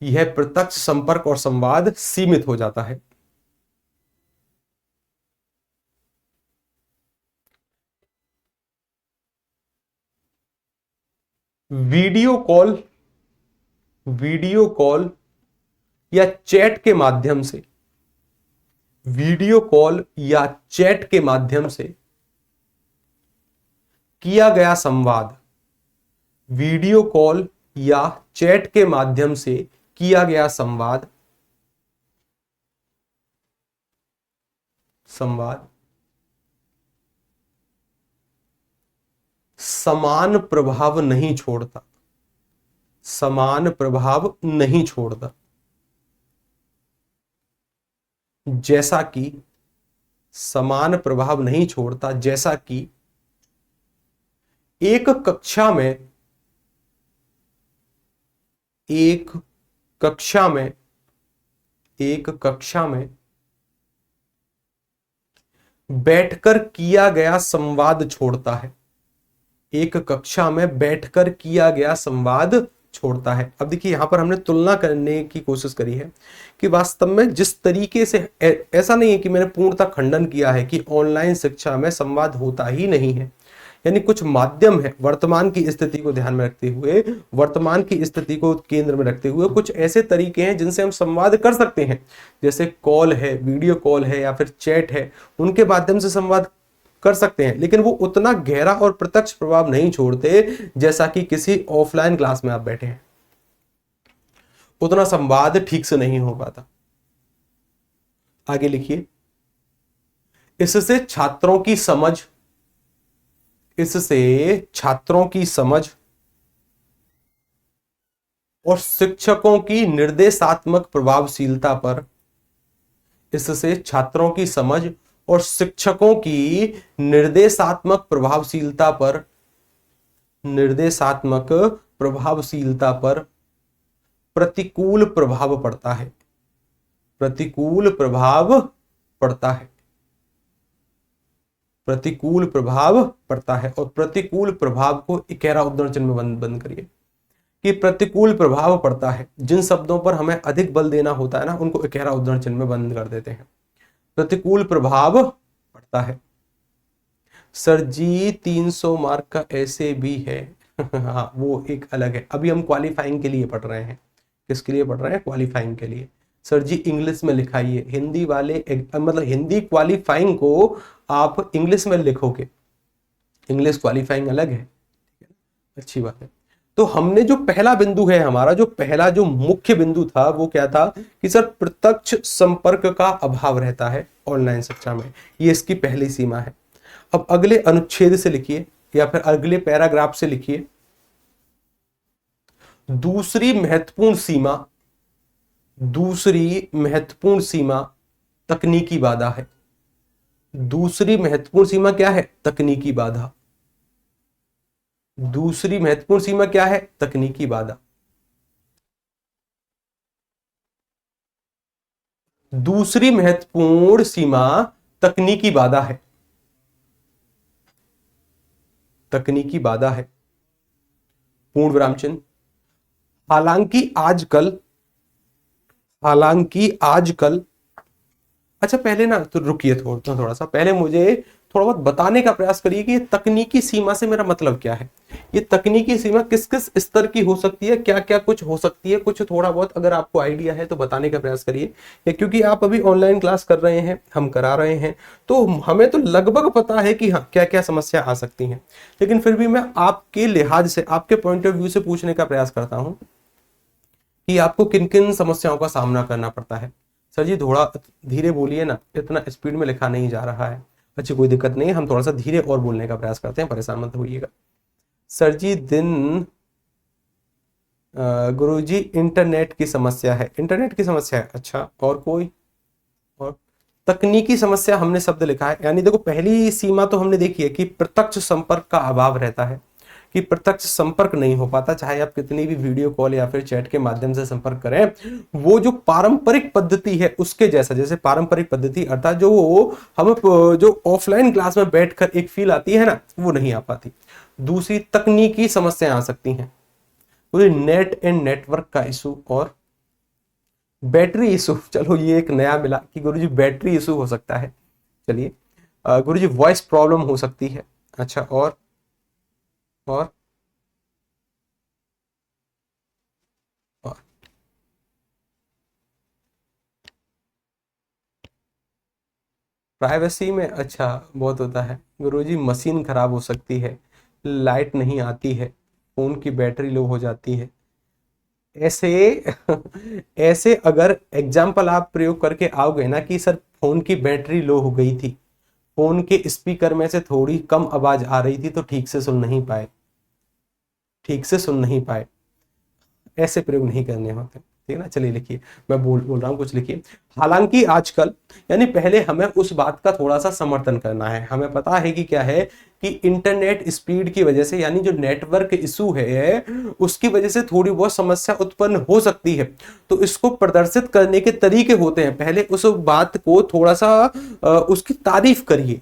Speaker 1: यह प्रत्यक्ष संपर्क और संवाद सीमित हो जाता है। वीडियो कॉल, वीडियो कॉल या चैट के माध्यम से, वीडियो कॉल या चैट के माध्यम से किया गया संवाद, वीडियो कॉल या चैट के माध्यम से किया गया संवाद, संवाद समान प्रभाव नहीं छोड़ता, समान प्रभाव नहीं छोड़ता। जैसा कि, समान प्रभाव नहीं छोड़ता जैसा कि एक कक्षा में, एक कक्षा में, एक कक्षा में बैठकर किया गया संवाद छोड़ता है, एक कक्षा में बैठकर किया गया संवाद छोड़ता है। अब देखिए यहाँ पर हमने तुलना करने की कोशिश करी है कि वास्तव में जिस तरीके से ऐसा नहीं है कि मैंने पूर्णतः खंडन किया है कि ऑनलाइन शिक्षा में संवाद होता ही नहीं है, यानी कुछ माध्यम है वर्तमान की स्थिति को ध्यान में रखते हुए, वर्तमान की स्थिति को केंद्र में रखते हुए कुछ ऐसे तरीके हैं जिनसे हम संवाद कर सकते हैं, जैसे कॉल है, वीडियो कॉल है या फिर चैट है, उनके माध्यम से संवाद कर सकते हैं, लेकिन वो उतना गहरा और प्रत्यक्ष प्रभाव नहीं छोड़ते जैसा कि किसी ऑफलाइन क्लास में आप बैठे हैं, उतना संवाद ठीक से नहीं हो पाता। आगे लिखिए, इससे छात्रों की समझ, इससे छात्रों की समझ और शिक्षकों की निर्देशात्मक प्रभावशीलता पर, इससे छात्रों की समझ और शिक्षकों की निर्देशात्मक प्रभावशीलता पर, निर्देशात्मक प्रभावशीलता पर प्रतिकूल प्रभाव पड़ता है, प्रतिकूल प्रभाव पड़ता है, प्रतिकूल प्रभाव पड़ता है। और प्रतिकूल प्रभाव को इकेरा उद्धरण चिन्ह में बंद करिए कि प्रतिकूल प्रभाव पड़ता है, जिन शब्दों पर हमें अधिक बल देना होता है ना, उनको इकेरा उद्धरण चिन्ह में बंद कर देते हैं। प्रतिकूल प्रभाव पड़ता है। सर जी 300 मार्क का ऐसे भी है हाँ वो एक अलग है, अभी हम क्वालिफाइंग के लिए पढ़ रहे हैं। किसके लिए पढ़ रहे हैं? क्वालिफाइंग के लिए। सर जी इंग्लिश में लिखाइए, हिंदी वाले मतलब हिंदी क्वालिफाइंग को आप इंग्लिश में लिखोगे, इंग्लिश क्वालिफाइंग अलग है, अच्छी बात है। तो हमने जो पहला बिंदु है हमारा, जो पहला जो मुख्य बिंदु था वो क्या था कि सर प्रत्यक्ष संपर्क का अभाव रहता है ऑनलाइन शिक्षा में, ये इसकी पहली सीमा है। अब अगले अनुच्छेद से लिखिए या फिर अगले पैराग्राफ से लिखिए, दूसरी महत्वपूर्ण सीमा, दूसरी महत्वपूर्ण सीमा तकनीकी बाधा है। दूसरी महत्वपूर्ण सीमा क्या है? तकनीकी बाधा। दूसरी महत्वपूर्ण सीमा क्या है? तकनीकी बाधा। दूसरी महत्वपूर्ण सीमा तकनीकी बाधा है, तकनीकी बाधा है, पूर्ण विराम चिन्ह। हालांकि आजकल, हालांकि आजकल, अच्छा पहले ना तो रुकिए थोड़ा सा, पहले मुझे थोड़ा बहुत बताने का प्रयास करिए कि ये तकनीकी सीमा से मेरा मतलब क्या है। ये तकनीकी सीमा किस किस स्तर की हो सकती है, क्या क्या कुछ हो सकती है, कुछ थोड़ा बहुत अगर आपको आइडिया है तो बताने का प्रयास करिए। क्योंकि आप अभी ऑनलाइन क्लास कर रहे हैं, हम करा रहे हैं, तो हमें तो लगभग पता है कि हाँ क्या क्या समस्या आ सकती हैं, लेकिन फिर भी मैं आपके लिहाज से, आपके पॉइंट ऑफ व्यू से पूछने का प्रयास करता हूँ कि आपको किन किन समस्याओं का सामना करना पड़ता है। सर जी थोड़ा धीरे बोलिए ना, इतना स्पीड में लिखा नहीं जा रहा है। अच्छा कोई दिक्कत नहीं है, हम थोड़ा सा धीरे और बोलने का प्रयास करते हैं, परेशान मत होइएगा। सर जी गुरुजी इंटरनेट की समस्या है, इंटरनेट की समस्या है। अच्छा और कोई? और तकनीकी समस्या हमने शब्द लिखा है, यानी देखो पहली सीमा तो हमने देखी है कि प्रत्यक्ष संपर्क का अभाव रहता है, कि प्रत्यक्ष संपर्क नहीं हो पाता, चाहे आप कितनी भी वीडियो कॉल या फिर चैट के माध्यम से संपर्क करें, वो जो पारंपरिक पद्धति है उसके जैसा, जैसे पारंपरिक पद्धति अर्थात जो हम जो ऑफलाइन क्लास में बैठकर एक फील आती है ना, वो नहीं आ पाती। दूसरी तकनीकी समस्याएं आ सकती हैं, नेट एंड नेटवर्क का इशू और बैटरी इशू। चलो ये एक नया मिला कि गुरुजी बैटरी इशू हो सकता है। चलिए गुरुजी वॉइस प्रॉब्लम हो सकती है। अच्छा और प्राइवेसी में अच्छा बहुत होता है गुरुजी, मशीन खराब हो सकती है, लाइट नहीं आती है, फोन की बैटरी लो हो जाती है। ऐसे ऐसे अगर एग्जाम्पल आप प्रयोग करके आओगे ना कि सर फोन की बैटरी लो हो गई थी, फोन के स्पीकर में से थोड़ी कम आवाज आ रही थी तो ठीक से सुन नहीं पाए, ठीक से सुन नहीं पाए, ऐसे प्रयोग नहीं करने होते, ठीक है ना। चलिए लिखिए, मैं बोल रहा हूँ कुछ लिखिए। हालांकि आजकल, यानी पहले हमें उस बात का थोड़ा सा समर्थन करना है। हमें पता है कि क्या है कि इंटरनेट स्पीड की वजह से, यानी जो नेटवर्क इशू है उसकी वजह से थोड़ी बहुत समस्या उत्पन्न हो सकती है, तो इसको प्रदर्शित करने के तरीके होते हैं। पहले उस बात को थोड़ा सा उसकी तारीफ करिए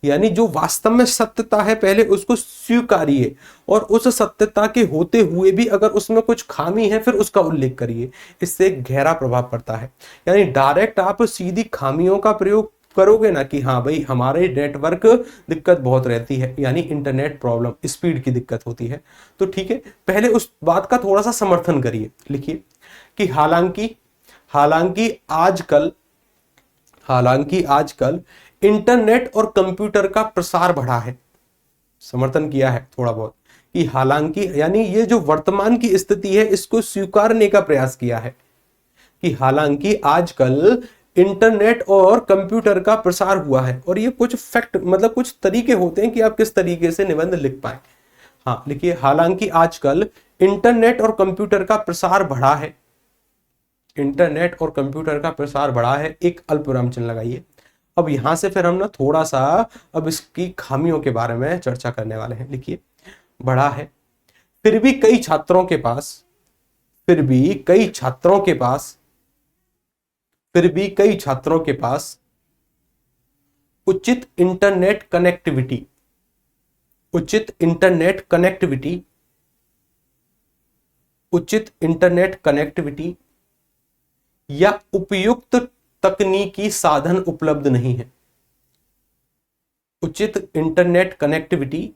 Speaker 1: यानी जो वास्तव में सत्यता है पहले उसको स्वीकारिए, और उस सत्यता के होते हुए भी अगर उसमें कुछ खामी है फिर उसका उल्लेख करिए। इससे एक गहरा प्रभाव पड़ता है। यानी डायरेक्ट आप सीधी खामियों का प्रयोग करोगे ना कि हाँ भाई हमारे नेटवर्क दिक्कत बहुत रहती है, यानी इंटरनेट प्रॉब्लम, स्पीड की दिक्कत होती है, तो ठीक है, पहले उस बात का थोड़ा सा समर्थन करिए। लिखिए कि हालांकि आजकल इंटरनेट और कंप्यूटर का प्रसार बढ़ा है। समर्थन किया है थोड़ा बहुत कि हालांकि, यानी ये जो वर्तमान की स्थिति है इसको स्वीकारने का प्रयास किया है कि हालांकि आजकल इंटरनेट और कंप्यूटर का प्रसार हुआ है। और ये कुछ फैक्ट, मतलब कुछ तरीके होते हैं कि आप किस तरीके से निबंध लिख पाए। हाँ लिखिए, हालांकि आजकल इंटरनेट और कंप्यूटर का प्रसार बढ़ा है। इंटरनेट और कंप्यूटर का प्रसार बढ़ा है, एक अल्पविराम चिन्ह लगाइए। अब यहां से फिर हम ना थोड़ा सा अब इसकी खामियों के बारे में चर्चा करने वाले हैं। लिखिए, बढ़ा है, फिर भी कई छात्रों के पास उचित इंटरनेट कनेक्टिविटी या उपयुक्त तकनीकी साधन उपलब्ध नहीं है। उचित इंटरनेट कनेक्टिविटी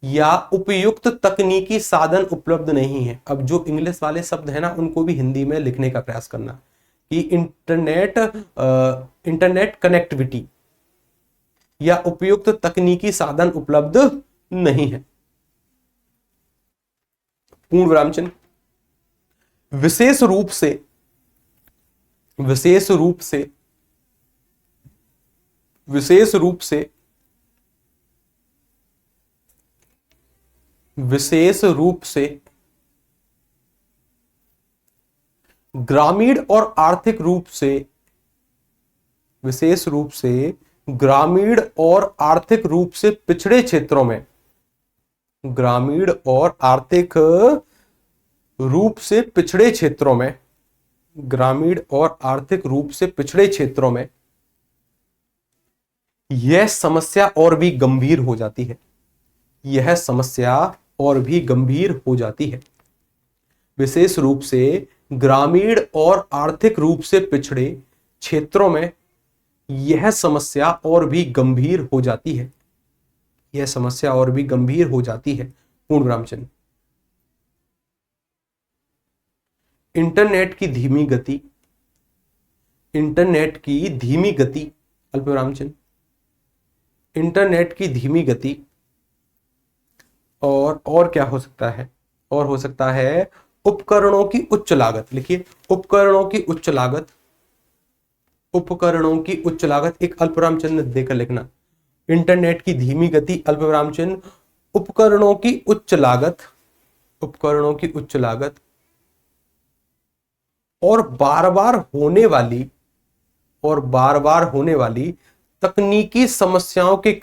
Speaker 1: या उपयुक्त तकनीकी साधन उपलब्ध नहीं है। अब जो इंग्लिश वाले शब्द है ना उनको भी हिंदी में लिखने का प्रयास करना कि इंटरनेट कनेक्टिविटी या उपयुक्त तकनीकी साधन उपलब्ध नहीं है। पूर्ण विराम चिन्ह। विशेष रूप से ग्रामीण और आर्थिक रूप से पिछड़े क्षेत्रों में, ग्रामीण और आर्थिक रूप से पिछड़े क्षेत्रों में यह समस्या और भी गंभीर हो जाती है। विशेष रूप से ग्रामीण और आर्थिक रूप से पिछड़े क्षेत्रों में यह समस्या और भी गंभीर हो जाती है। पूर्ण विराम चिन्ह। इंटरनेट की धीमी गति अल्पविराम चिन्ह। इंटरनेट की धीमी गति और क्या हो सकता है? और हो सकता है उपकरणों की उच्च लागत। लिखिए, उपकरणों की उच्च लागत, एक अल्पविराम चिन्ह देकर लिखना। इंटरनेट की धीमी गति अल्पविराम चिन्ह, उपकरणों की उच्च लागत और बार बार होने वाली तकनीकी समस्याओं के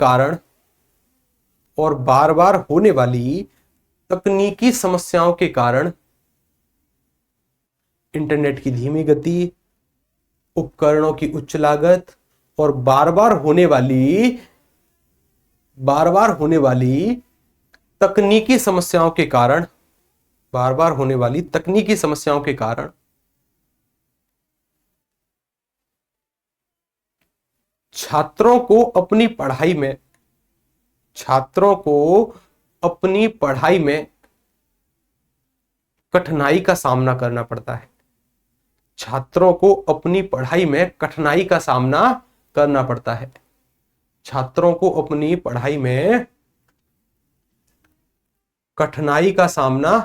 Speaker 1: कारण इंटरनेट की धीमी गति, उपकरणों की उच्च लागत और बार बार होने वाली तकनीकी समस्याओं के कारण छात्रों को अपनी पढ़ाई में कठिनाई का सामना करना पड़ता है। छात्रों को अपनी पढ़ाई में कठिनाई का सामना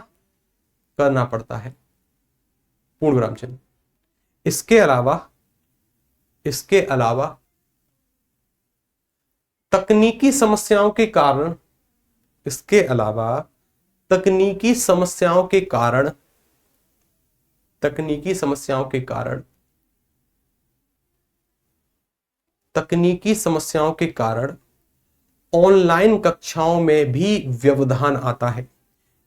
Speaker 1: करना पड़ता है। पूर्ण विराम चिन्ह। इसके अलावा तकनीकी समस्याओं के कारण ऑनलाइन कक्षाओं में भी व्यवधान आता है।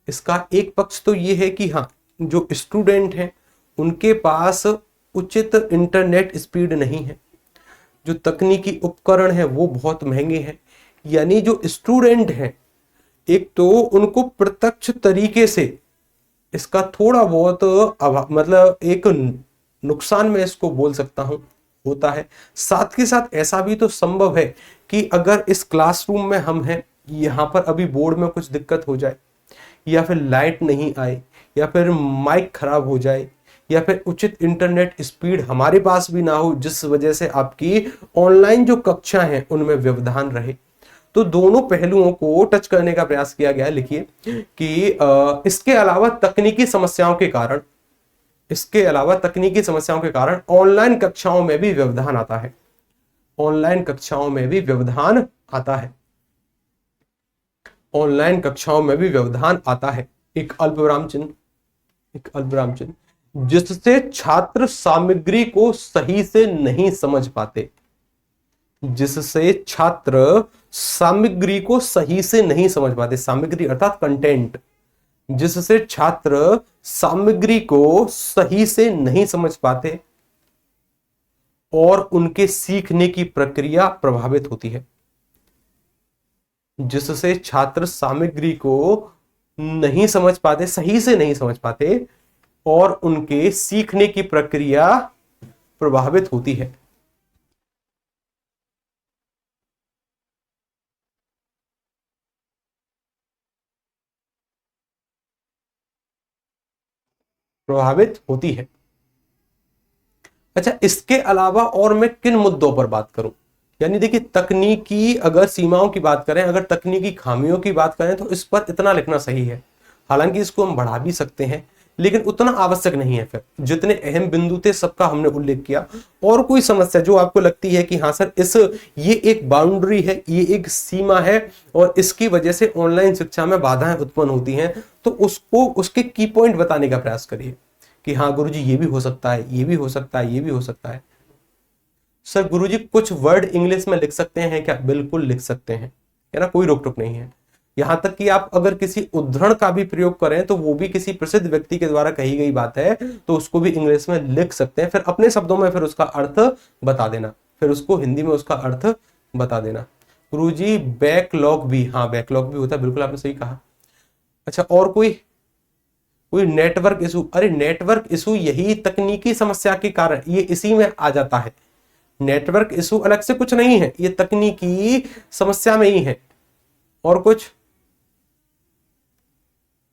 Speaker 1: इसका एक पक्ष तो यह है कि हाँ, जो स्टूडेंट हैं उनके पास उचित इंटरनेट स्पीड नहीं है, जो तकनीकी उपकरण है वो बहुत महंगे हैं। यानी जो स्टूडेंट हैं, एक तो उनको प्रत्यक्ष तरीके से इसका थोड़ा बहुत मतलब एक नुकसान मैं इसको बोल सकता हूं होता है। साथ के साथ ऐसा भी तो संभव है कि अगर इस क्लासरूम में हम हैं, यहाँ पर अभी बोर्ड में कुछ दिक्कत हो जाए, या फिर लाइट नहीं आए, या फिर माइक खराब हो जाए, या फिर उचित इंटरनेट स्पीड हमारे पास भी ना हो, जिस वजह से आपकी ऑनलाइन जो कक्षा हैं उनमें व्यवधान रहे। तो दोनों पहलुओं को टच करने का प्रयास किया गया है। लिखिए कि इसके अलावा तकनीकी समस्याओं के कारण, इसके अलावा तकनीकी समस्याओं के कारण ऑनलाइन कक्षाओं में भी व्यवधान आता है। ऑनलाइन कक्षाओं में भी व्यवधान आता है। ऑनलाइन कक्षाओं में भी व्यवधान आता है। एक अल्पविराम चिन्ह, एक अल्पविराम चिन्ह, जिससे छात्र सामग्री को सही से नहीं समझ पाते, जिससे छात्र सामग्री को सही से नहीं समझ पाते, सामग्री अर्थात कंटेंट, जिससे छात्र सामग्री को सही से नहीं समझ पाते और उनके सीखने की प्रक्रिया प्रभावित होती है। जिससे छात्र सामग्री को नहीं समझ पाते, सही से नहीं समझ पाते और उनके सीखने की प्रक्रिया प्रभावित होती है। प्रभावित होती है। अच्छा, इसके अलावा और मैं किन मुद्दों पर बात करूं? यानी देखिए, तकनीकी अगर सीमाओं की बात करें, अगर तकनीकी खामियों की बात करें तो इस पर इतना लिखना सही है। हालांकि इसको हम बढ़ा भी सकते हैं, लेकिन उतना आवश्यक नहीं है। फिर जितने अहम बिंदु थे सबका हमने उल्लेख किया। और कोई समस्या जो आपको लगती है कि हाँ सर, ये एक बाउंड्री है, ये एक सीमा है और इसकी वजह से ऑनलाइन शिक्षा में बाधाएं उत्पन्न होती हैं, तो उसको, उसके की पॉइंट बताने का प्रयास करिए कि हाँ गुरुजी, ये भी हो सकता है, ये भी हो सकता है, ये भी हो सकता है। सर गुरुजी, कुछ वर्ड इंग्लिश में लिख सकते हैं क्या? बिल्कुल लिख सकते हैं, है ना, कोई रोक टोक नहीं है। यहां तक कि आप अगर किसी उद्धरण का भी प्रयोग करें तो वो भी किसी प्रसिद्ध व्यक्ति के द्वारा कही गई बात है, तो उसको भी इंग्लिश में लिख सकते हैं। फिर अपने शब्दों में फिर उसका अर्थ बता देना, फिर उसको हिंदी में उसका अर्थ बता देना। गुरुजी, बैकलॉग भी, हाँ बैकलॉग भी होता है, बिल्कुल आपने सही कहा। अच्छा, और कोई कोई नेटवर्क इशू? अरे नेटवर्क इशू यही तकनीकी समस्या के कारण, ये इसी में आ जाता है। नेटवर्क इशू अलग से कुछ नहीं है, ये तकनीकी समस्या में ही है। और कुछ?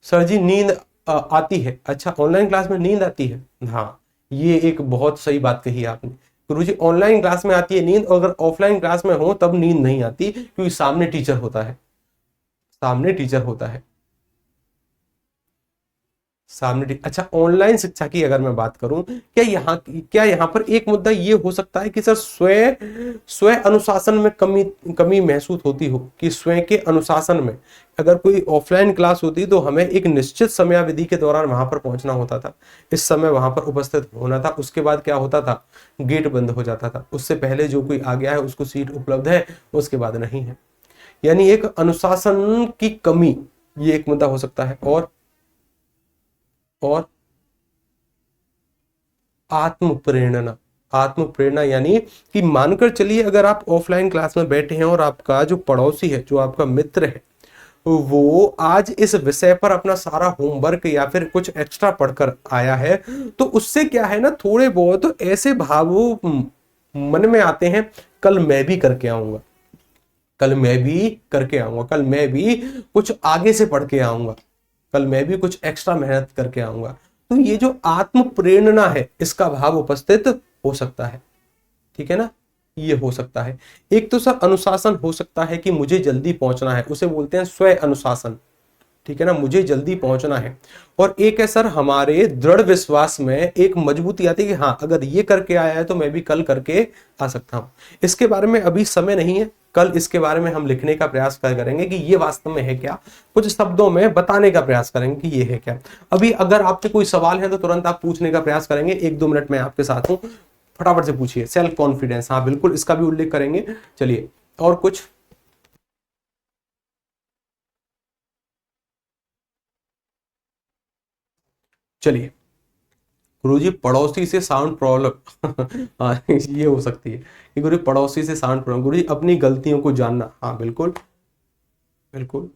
Speaker 1: सर जी, नींद आती है। अच्छा, ऑनलाइन क्लास में नींद आती है? हाँ, ये एक बहुत सही बात कही आपने। गुरुजी, ऑनलाइन क्लास में आती है नींद, और अगर ऑफलाइन क्लास में हो तब नींद नहीं आती, क्योंकि सामने टीचर होता है, सामने टीचर होता है, सामने। अच्छा, ऑनलाइन शिक्षा की अगर मैं बात करूं, क्या यहाँ पर एक मुद्दा ये हो सकता है कि सर स्वयं स्वयं अनुशासन में कमी कमी महसूस होती हो, कि स्वयं के अनुशासन में, अगर कोई ऑफलाइन क्लास होती तो हमें एक निश्चित समयावधि के दौरान वहां पर पहुंचना होता था, इस समय वहां पर उपस्थित होना था, उसके बाद क्या होता था, गेट बंद हो जाता था, उससे पहले जो कोई आ गया है उसको सीट उपलब्ध है, उसके बाद नहीं है। यानी एक अनुशासन की कमी, ये एक मुद्दा हो सकता है। और आत्म प्रेरणा, आत्म प्रेरणा यानी कि मानकर चलिए, अगर आप ऑफलाइन क्लास में बैठे हैं और आपका जो पड़ोसी है, जो आपका मित्र है, वो आज इस विषय पर अपना सारा होमवर्क या फिर कुछ एक्स्ट्रा पढ़कर आया है, तो उससे क्या है ना, थोड़े बहुत ऐसे भाव मन में आते हैं, कल मैं भी करके आऊंगा, कल मैं भी करके आऊंगा, कल मैं भी कुछ आगे से पढ़ के आऊंगा, कल मैं भी कुछ एक्स्ट्रा मेहनत करके आऊंगा। तो ये जो आत्म प्रेरणा है, इसका भाव उपस्थित हो सकता है। ठीक है ना, ये हो सकता है। एक तो सर अनुशासन हो सकता है कि मुझे जल्दी पहुंचना है, उसे बोलते हैं स्व अनुशासन। ठीक है ना, मुझे जल्दी पहुंचना है। और एक है सर, हमारे दृढ़ विश्वास में एक मजबूती आती है कि हाँ, अगर ये करके आया है तो मैं भी कल करके आ सकता हूं। इसके बारे में अभी समय नहीं है, कल इसके बारे में हम लिखने का प्रयास करेंगे कि ये वास्तव में है क्या, कुछ शब्दों में बताने का प्रयास करेंगे कि ये है क्या। अभी अगर आपके कोई सवाल है तो तुरंत आप पूछने का प्रयास करेंगे, 1-2 मिनट में आपके साथ हूं, फटाफट से पूछिए। सेल्फ कॉन्फिडेंस, हाँ बिल्कुल, इसका भी उल्लेख करेंगे। चलिए, और कुछ? चलिए, गुरुजी पड़ोसी से साउंड प्रॉब्लम हाँ ये हो सकती है कि गुरुजी पड़ोसी से साउंड प्रॉब्लम। गुरुजी अपनी गलतियों को जानना, हाँ बिल्कुल बिल्कुल।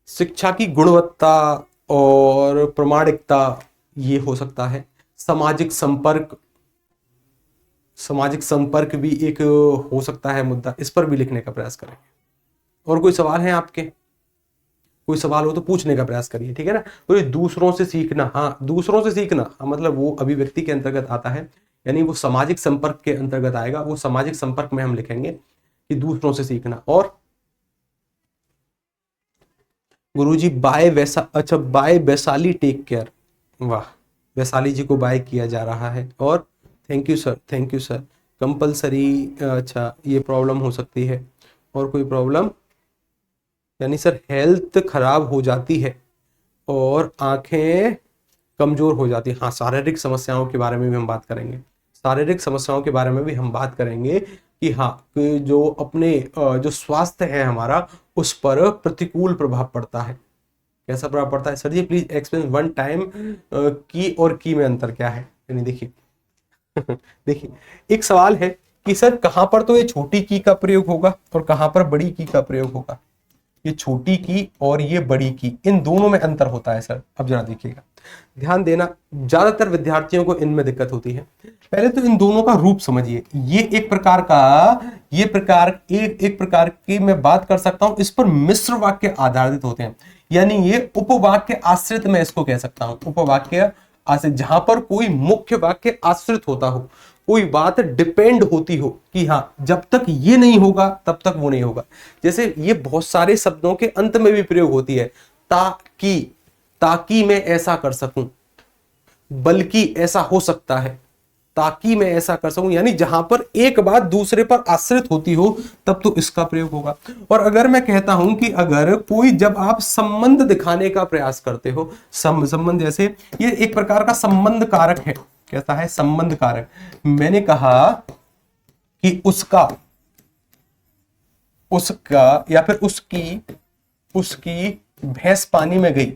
Speaker 1: शिक्षा की गुणवत्ता और प्रामाणिकता, ये हो सकता है। सामाजिक संपर्क, सामाजिक संपर्क भी एक हो सकता है मुद्दा, इस पर भी लिखने का प्रयास करेंगे। और कोई सवाल है आपके? कोई सवाल हो तो पूछने का प्रयास करिए, ठीक है ना। कोई दूसरों से सीखना, हाँ दूसरों से सीखना, हाँ मतलब वो अभिव्यक्ति के अंतर्गत आता है, यानी वो सामाजिक संपर्क के अंतर्गत आएगा। वो सामाजिक संपर्क में हम लिखेंगे कि दूसरों से सीखना। और गुरुजी बाय वैसा, अच्छा बाय वैशाली टेक केयर, वाह वैशाली जी को बाय किया जा रहा है। और thank you sir, thank you sir. Compulsory, अच्छा ये प्रॉब्लम हो सकती है। और कोई प्रॉब्लम, यानी सर हेल्थ खराब हो जाती है और आंखें कमजोर हो जाती है। हाँ शारीरिक समस्याओं के बारे में भी हम बात करेंगे, शारीरिक समस्याओं के बारे में भी हम बात करेंगे कि हाँ कि जो अपने जो स्वास्थ्य है हमारा उस पर प्रतिकूल प्रभाव पड़ता है। कैसा प्रभाव पड़ता है sir ji? Please explain one time की और की में अंतर क्या है। यानी देखिए देखिए एक सवाल है कि सर कहां पर तो ये छोटी की का प्रयोग होगा और कहां पर बड़ी की का प्रयोग होगा। ये छोटी की और ये बड़ी की, इन दोनों में अंतर होता है सर। अब जरा देखिएगा, ध्यान देना, ज्यादातर विद्यार्थियों को इनमें दिक्कत होती है। पहले तो इन दोनों का रूप समझिए। ये एक प्रकार का, ये प्रकार एक प्रकार की मैं बात कर सकता हूं, इस पर मिश्र वाक्य आधारित होते हैं, यानी ये उपवाक्य आश्रित मैं इसको कह सकता हूं। उपवाक्य आश्रित, जहां पर कोई मुख्य वाक्य आश्रित होता हो, कोई बात डिपेंड होती हो कि हाँ जब तक ये नहीं होगा तब तक वो नहीं होगा। जैसे ये बहुत सारे शब्दों के अंत में भी प्रयोग होती है, ताकि, ताकि मैं ऐसा कर सकूं, बल्कि ऐसा हो सकता है, ताकि मैं ऐसा कर सकूं, यानी जहां पर एक बात दूसरे पर आश्रित होती हो तब तो इसका प्रयोग होगा। और अगर मैं कहता हूं कि अगर कोई, जब आप संबंध दिखाने का प्रयास करते हो, संबंध, जैसे ये एक प्रकार का संबंध कारक है। कैसा है? संबंध कारक। मैंने कहा कि उसका, उसका या फिर उसकी, उसकी भैंस पानी में गई।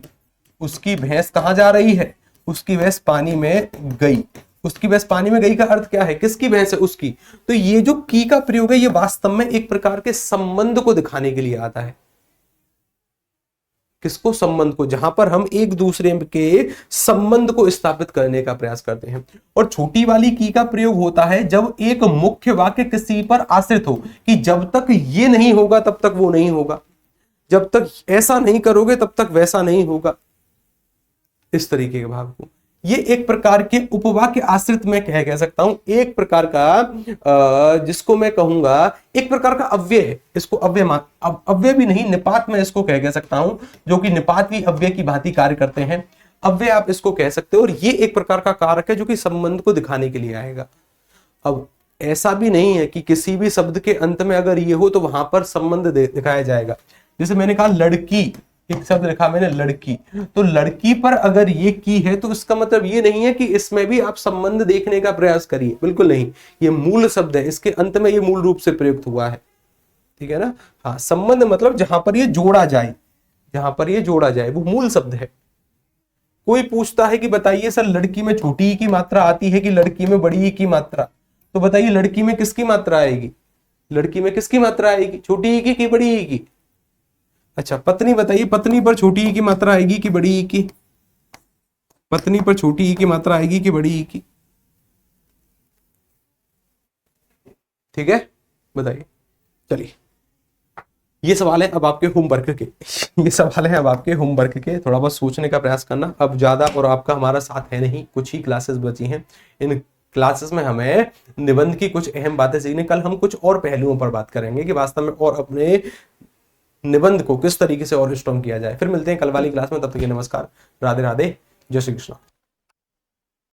Speaker 1: उसकी भैंस कहां जा रही है? उसकी भैंस पानी में गई। उसकी भैंस पानी में गई का अर्थ क्या है? किसकी भैंस है? उसकी। तो ये जो की का प्रयोग है ये वास्तव में एक प्रकार के संबंध को दिखाने के लिए आता है। किसको? संबंध को, जहां पर हम एक दूसरे के संबंध को स्थापित करने का प्रयास करते हैं। और छोटी वाली की का प्रयोग होता है जब एक मुख्य वाक्य किसी पर आश्रित हो, कि जब तक ये नहीं होगा तब तक वो नहीं होगा, जब तक ऐसा नहीं करोगे तब तक वैसा नहीं होगा, इस तरीके के भाव को। ये एक प्रकार के उपवाक्य आश्रित में कह सकता हूं, एक प्रकार का जिसको मैं कहूंगा एक प्रकार का अव्यय है। इसको अव्यय अव्यय भी नहीं, निपात में इसको कह सकता हूं, जो कि निपात भी अव्यय की भांति कार्य करते हैं। अव्यय आप इसको कह सकते हो। और ये एक प्रकार का कारक है जो कि संबंध को दिखाने के लिए आएगा। अब ऐसा भी नहीं है कि किसी भी शब्द के अंत में अगर ये हो तो वहां पर संबंध दिखाया जाएगा। जैसे मैंने कहा लड़की, एक शब्द लिखा मैंने लड़की, तो लड़की पर अगर ये की है तो इसका मतलब ये नहीं है कि इसमें भी आप संबंध देखने का प्रयास करिए, बिल्कुल नहीं। ये मूल शब्द है, इसके अंत में ये मूल रूप से प्रयुक्त हुआ है, ठीक है ना। हाँ संबंध मतलब जहां पर ये जोड़ा जाए, जहां पर ये जोड़ा जाए वो मूल शब्द है। कोई पूछता है कि बताइए सर लड़की में छोटी ई की मात्रा आती है कि लड़की में बड़ी ई की मात्रा, तो बताइए लड़की में किसकी मात्रा आएगी? लड़की में किसकी मात्रा आएगी? छोटी ई की कि बड़ी ई की? अच्छा पत्नी बताइए, पत्नी पर छोटी ई की मात्रा आएगी कि बड़ी ई की? पत्नी पर छोटी ई की मात्रा आएगी कि बड़ी ई की? ठीक है बताइए। चलिए ये सवाल है अब आपके होमवर्क के ये सवाल है अब आपके होमवर्क के, थोड़ा बहुत सोचने का प्रयास करना। अब ज्यादा और आपका हमारा साथ है नहीं, कुछ ही क्लासेस बची हैं। इन क्लासेस में हमें निबंध की कुछ अहम बातें सीखने, कल हम कुछ और पहलुओं पर बात करेंगे कि वास्तव में और अपने निबंध को किस तरीके से और स्ट्रॉन्ग किया जाए। फिर मिलते हैं कल वाली क्लास में, तब तक के नमस्कार, राधे राधे, जय श्री कृष्ण।